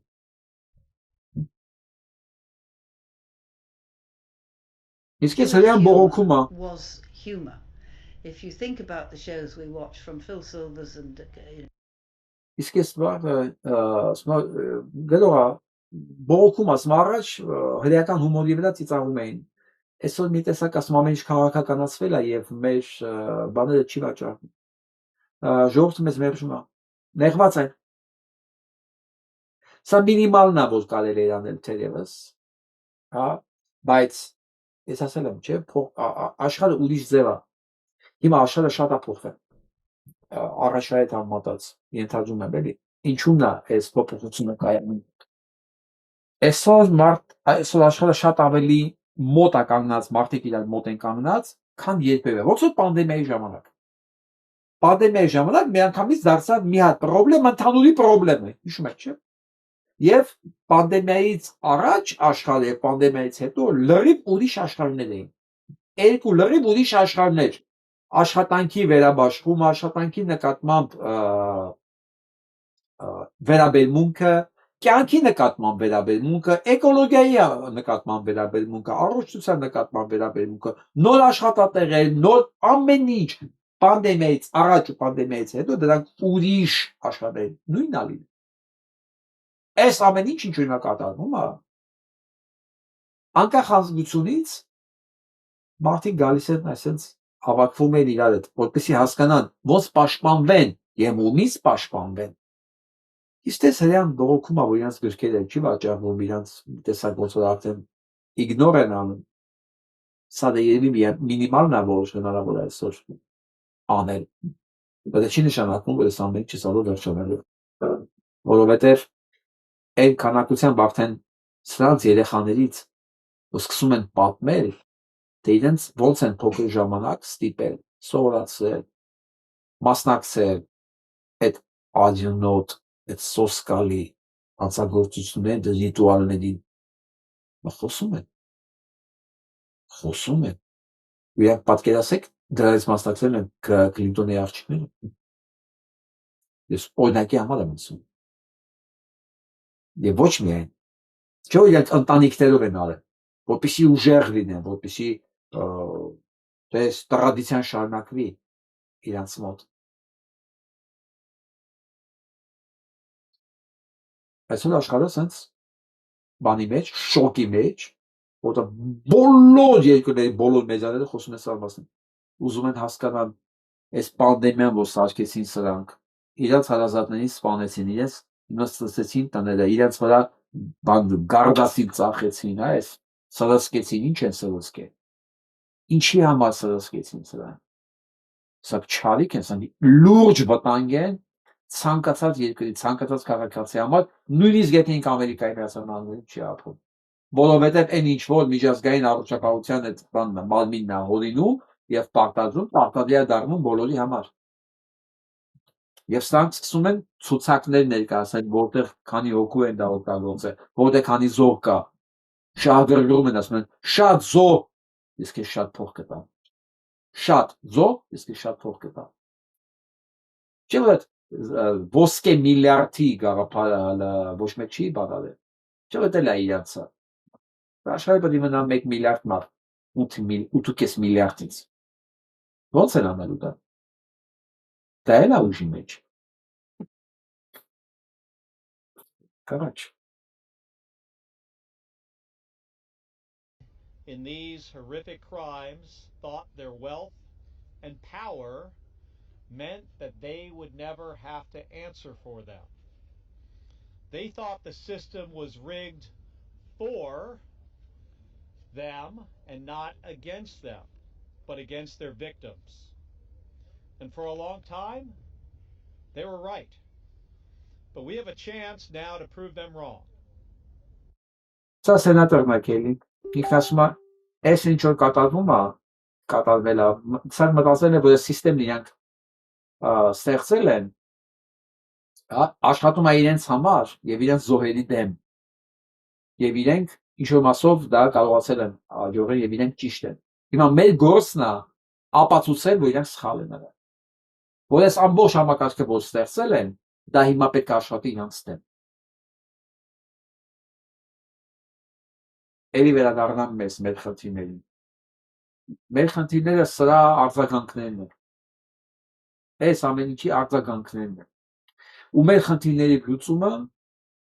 Իսկ այս հրյան բողոքում է։ Was humor. If you think about the shows we watch from Phil Silvers and Իսկ այս գլոհա բողոքում ասում առաջ հրեական հումորի վրա ծիծաղում էին։ Այսօր մի տեսակ ասում ամեն ինչ քաղաքականացվել է եւ մեր բաները չի վաճառվում։ Ժողովուրդը մեզ մերժում է։ Նեղված են։ Սա մինիմալն է որ կարելի է անել թերևս։ Հա, բայց ես ասել եմ, չէ, աշխարհը ուրիշ ձև է։ Հիմա աշխարհը շատ է փոխվել։ Առաջվա հետ համատած ենթադրում եմ էլի ինչու՞ն է այս փոփոխությունը կայանում։ Այսօր աշխարհը շատ ավելի մոտ է կանգնած, մարդիկ իրար մոտ են կանգնած, քան երբևէ։ Ոնց որ պանդեմիայի ժամանակ։ Պանդեմիայի ժամանակ միանգամից դարձավ մի հատ խնդրեմ, ընդհանուրի խնդրեմ է, հիշում եք, չէ՞։ Եվ պանդեմիայից առաջ աշխարհը, պանդեմիայից հետո լրիվ ուրիշ աշխարհներ էին։ Երկու լրիվ ուրիշ աշխարհներ։ Աշխատանքի վերաբաշխումը, աշխատանքի նկատմամբ վերաբերմունքը, կյանքի նկատմամբ վերաբերմունքը, էկոլոգիայի նկատմամբ վերաբերմունքը, առողջության նկատմամբ վերաբերմունքը, նոր աշխատատեղեր, նոր ամեն ինչ պանդեմիայից առաջ ու պանդեմիայից հետո դրանք ուրիշ աշխարհներ նույնն ալին։ Այս ամեն ինչ ինչ հիմա կատարվում է։ Անկախ ազգությունից մարդիկ գալիս են այսպես հավաքվում են իրար հետ, որպեսզի հասկանան ոնց պաշտպանվեն եւ ումից պաշտպանվեն։ Իսկ դες հրյան բողոքումա որ իրանց գրքերը չի վաճառվում, իրանց տեսակ ոնց որ արդեն իգնոր են անում։ Սա դե երևի մինիմալն է որ հնարավոր է այսօր անել։ Բայց չի նշանակում որ այս ամեն ինչը սալով վերջանալու։ Որովհետեւ այն քանակությամբ արդեն սրանց երեխաներից որ սկսում են պատմել թե իրենց ոնց են փոքր ժամանակ ստիպել, սովորացրել, մասնակցել այդ ադյունոտ, այդ սոսկալի հանցագործությունների ռիտուալներին խոսում են։ Իրանք պատկերացեք դրանից մասնակցել են Կլինտոնի աղջիկները։ Ես օրինակի համար եմ ասում։ Եվ ոչ միայն, չէ՞ իրանք ընտանիքներով են արել, որպեսզի ուժեղ լինեն, որպեսզի դες տրադիցիան շարունակվի իրանց մոտ։ Այսօր աշխարհը սենց բանի մեջ, շոկի մեջ, որտեղ բոլոր երկրների բոլոր մեդիաները խոսում են սա մասին։ Ուզում են հասկանալ այս պանդեմիան, որ սարքեցին սրանք, իրենց հարազատներին սպանեցին, իրենց նստեցին տները, իրենց վրա գարդասին ծախեցին, այս սրսկեցին, ինչ են սրսկել։ Ինչի համար սրսկեցին սրանք։ Սա չարիք են, սա լուրջ վտանգ են ցանկացած երկրի, ցանկացած քաղաքացի համար, նույնիսկ եթե ինքը Ամերիկայի Միացյալ Նահանգներում չի ապրում։ որովհետև այն ինչ որ միջազգային առողջապահության այդ բանն մարմինն է հորինում եւ պարտադրում, պարտադիր է դառնում բոլորի համար։ Եվ սրանք սկսում են ցուցակներ ներկայացնել, որտեղ քանի հոգու են դա օգտագործել, որտեղ քանի զոհ կա։ Շահագրգռում են, ասում են, շատ զոհ, իսկ ես շատ փող կտամ։ Շատ զոհ, իսկ ես շատ փող կտամ։ Չէ՞ որ ոսկե միլիարդի գաղափարը ոչ մեկ չի բادرել։ Չէ՞ որ դա իրանցը։ Աշխարհի պետք է մնա 1 միլիարդ մարդ, 8.5 միլիարդից։ Ո՞նց են անելու դա։ Դա էլ է ուժի մեջ։ Կարաչ։ In these horrific crimes thought their wealth and power meant that they would never have to answer for them. They thought the system was rigged for them and not against them, but against their victims. And for a long time, they were right. But we have a chance now to prove them wrong. Սա սենատորն է Քելի։ Ինքն ասում է, այս ինչ որ կատարվում է, կատարվել է, սա մտածել է, որ սիստեմն իրանք ստեղծել են, աշխատում է իրենց համար եւ իրենց զոհերի դեմ։ Եվ իրենք ինչ որ մասով դա կարողացել են աջողել եւ իրենք ճիշտ են։ Հիմա մեր գործն է ապացուցել, որ իրենք սխալ են արել։ Որ այս ամբողջ համակարգը որ ստեղծել են, դա հիմա պետք է աշխատի իրանց դեմ։ Էլի վերադառնամ մեր խնդիրներին։ Մեր խնդիրները սրա արձագանքներն են։ Այս ամեն ինչի արձագանքներն են։ Ու մեր խնդիրների լուծումը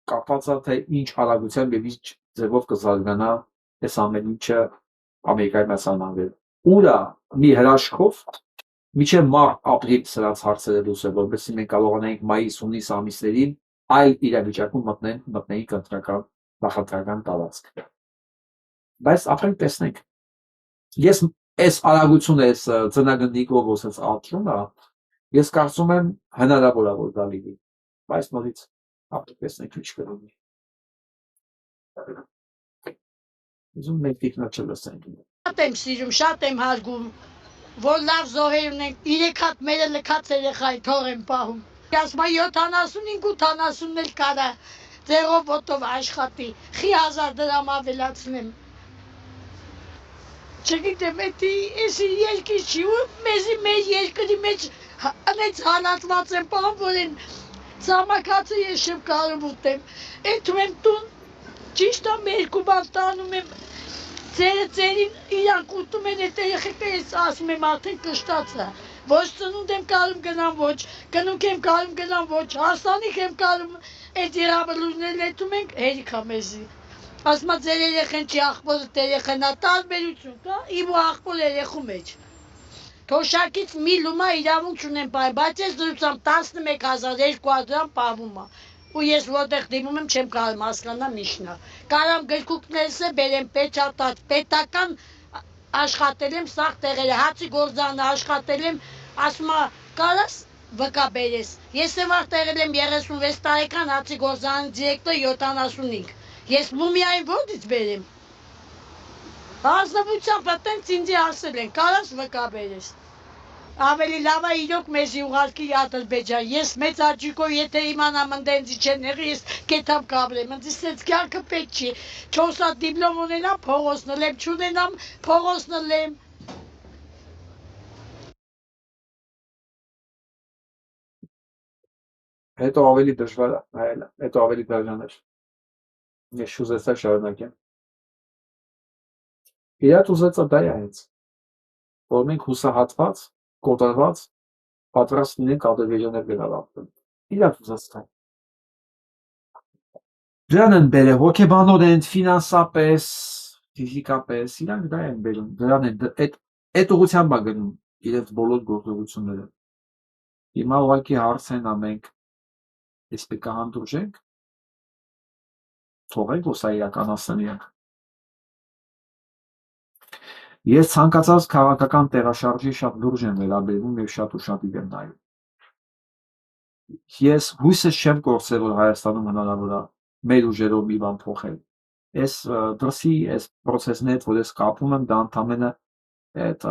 կապված է թե ինչ արագությամբ եւ ինչ ձևով կզարգանա այս ամեն ինչը Ամերիկայի մասնավորել։ Ուրա մի հրաշքով միջև մարտ ապրիլ սրանց հարցերը լուծել, որովհետեւ մենք կարողանանք մայիս-հունիս ամիսներին այլ իրավիճակում մտնենք կենտրոնական նախընտրական տարածք։ Բայց ապրենք տեսնենք։ Ես այս արագությունը, այս ծնագնդիկով ոսած արտում է, ես կարծում եմ հնարավոր է որ դա լինի։ Բայց նորից ապրենք տեսնենք ինչ կլինի։ Ուզում եք տիկնաչը լսենք։ Շատ եմ սիրում, շատ եմ հարգում, որ լավ զոհեր ունենք, 3 հատ մերը լքած երեխայի թող եմ պահում։ Ասում եմ 75-80 էլ կարա ձեղով ոտով աշխատի, խի 1000 դրամ ավելացնեմ։ Չգիտեմ, էսի երկիր չի, ու մեզի մեր երկրի մեջ անեց հալածված եմ պահում, որ են ծամակացը ես չեմ կարող ուտեմ։ Էթում եմ տուն, ճիշտ եմ 2 բան տանում եմ, ծերին իրանք ուտում են էտ երեխեքը ես ասում եմ արդեն կշտաց է, ոչ ծնունդ եմ կարում գնամ, ոչ կնունք եմ կարում գնամ, ոչ հարսանիք եմ կարում, էտ երաբլուզներն էթում ենք հերիքա մեզի։ Ասում եմ ձեր երեխեն չի աղբորը երեխեն է տարբերություն կա, իմ ու աղբոր երեխու մեջ։ Թոշակից մի լումա իրավունք չունեմ պահել, բայց ես դրությամբ 11200 դրամ պահվում է։ Ու ես որտեղ դիմում եմ չեմ կարող հասկանամ ինչն է։ Կարամ գրքուկներս է բերեմ պեչատած, պետական աշխատել եմ սաղ տեղերը, հացի գործանը աշխատել եմ, ասում է կարաս վկա բերես։ Ես եմ տեղել եմ 36 տարեկան հացի գործանի դիրեկտոր 75։ Ես մումիային ո՞րից բերեմ։ Հանձնվությամբ այտենց ինձ ասել են, կարաս վկա բերես։ Ավելի լավ է իրոք մեզի ուղարկի Ադրբեջան։ Ես մեծ աճիկով եթե իմանամ ընդենցի չեն եղի, ես կետամ կաբրեմ։ Ինձ սենց կյանքը պետք չի։ 4 հատ դիպլոմ ունենամ, փողոց նլեմ, չունենամ, փողոց նլեմ։ Հետո ավելի դժվար է, հետո ավելի դաժան է։ Ես շուզեցա շարունակեմ։ Իրաց ուզեցա դա է հենց, որ մենք հուսահատված, կոտորված, պատրաստ լինենք Ադրբեջաներ գնալապտել։ Իրաց ուզեցա։ Դրան են բերել, հոգեբանորեն, ֆինանսապես, ֆիզիկապես, իրանք դա են բերում, դրան են, այդ ուղղությամբ է գնում իրենց բոլոր գործողությունները։ Հիմա ուղղակի հարցն է մենք, այսպես կհանդուրժենք, թողենք, որ սա իրականացնեն իրենք։ Ես ցանկացած քաղաքական տեղաշարժի շատ լուրջ եմ վերաբերվում եւ շատ ուշադիր եմ նայում։ Ես հույսս չեմ կորցրել, որ Հայաստանում հնարավոր է մեր ուժերով մի բան փոխել։ այս դրսի այս process-ն հետ, որ ես կապում եմ, դա ընդամենը այդ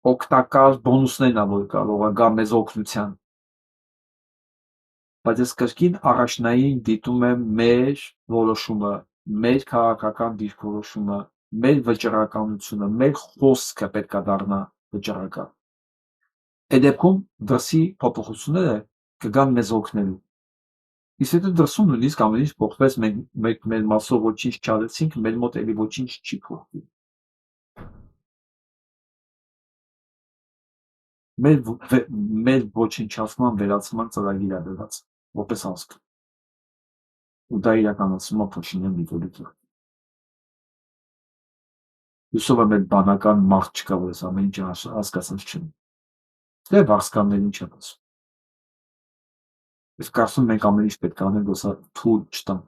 օգտակար բոնուսներն ա, որ կարող է գա մեզ օգնության։ Բայց ես կրկին առաջնային դիտում եմ մեր որոշումը, մեր քաղաքական դիրքորոշումը, մեր վճռականությունը, մեր խոսքը պետք է դառնա վճռական։ Այդ դեպքում դրսի փոփոխությունները կգան մեզ օգնելու։ Իսկ եթե դրսում նույնիսկ ամեն ինչ փոխվեց, մենք մեր մասով ոչինչ չարեցինք, մեր մոտ էլի ոչինչ չի փոխվի։ Մեր ոչնչացման վերացման ծրագիր ա դրված, որպես անցք։ Ու դա իրականացնում է Փաշինյան դիտորդը։ Հուսով եմ այդ բանական մարդ չկա, որ ես ամեն ինչ հասկացած չեմ։ Դե վարսկաններ ինչ եմ ասում։ Ես կարծում մենք ամեն ինչ պետք է անենք, որ սա թույլ չտանք։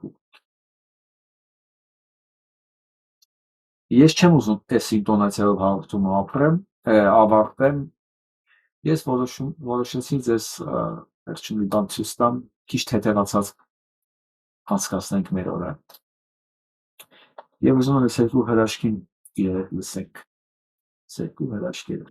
Ես չեմ ուզում այս ինտոնացիայով հաղորդումը ավարտեմ։ Ես որոշեցի ձեզ վերջին մի բան ցույց տամ, քիչ թեթևացած անցկացնենք մեր օրը։ Եվ ուզում եմ այս երկու հրաշքին լսենք։ Երկու հրաշքերը։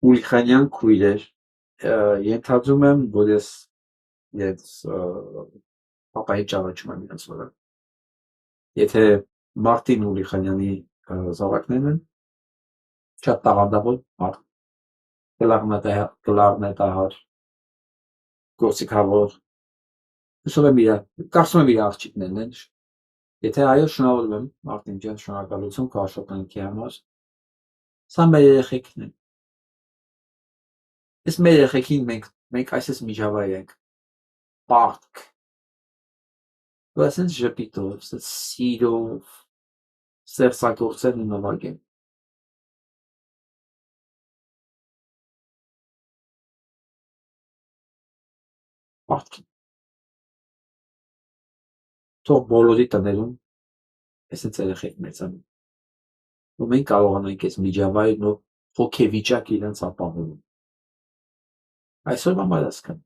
Ուլիխանյան քույրեր, ենթադրում եմ, որ ես պապայի ճանաչում եմ իրենց վրա։ Եթե Մարտին Ուլիխանյանի զավակներն են, շատ տաղանդավոր մարդ, կլարնետահար, գործիքավոր, կարծում եմ իր աղջիկներն են։ Եթե այո, շնորհավորում եմ, Մարտին ջան, շնորհակալություն քո աշխատանքի համար։ Սա մեր երեխեքն են։ Ես մեր երեխեքին մենք այսպես միջավայր ենք, պարտք, որ ասենց ժպիտով, ասենց սիրով, ստեղծագործեն ու նվագեն։ Պարտք։ Թող բոլորի տներում այսպես երեխեք մեծանում, ու մենք կարողանանք այս միջավայրն ու հոգեվիճակը իրենց ապահովում։ Այսօրվա համար ասկան,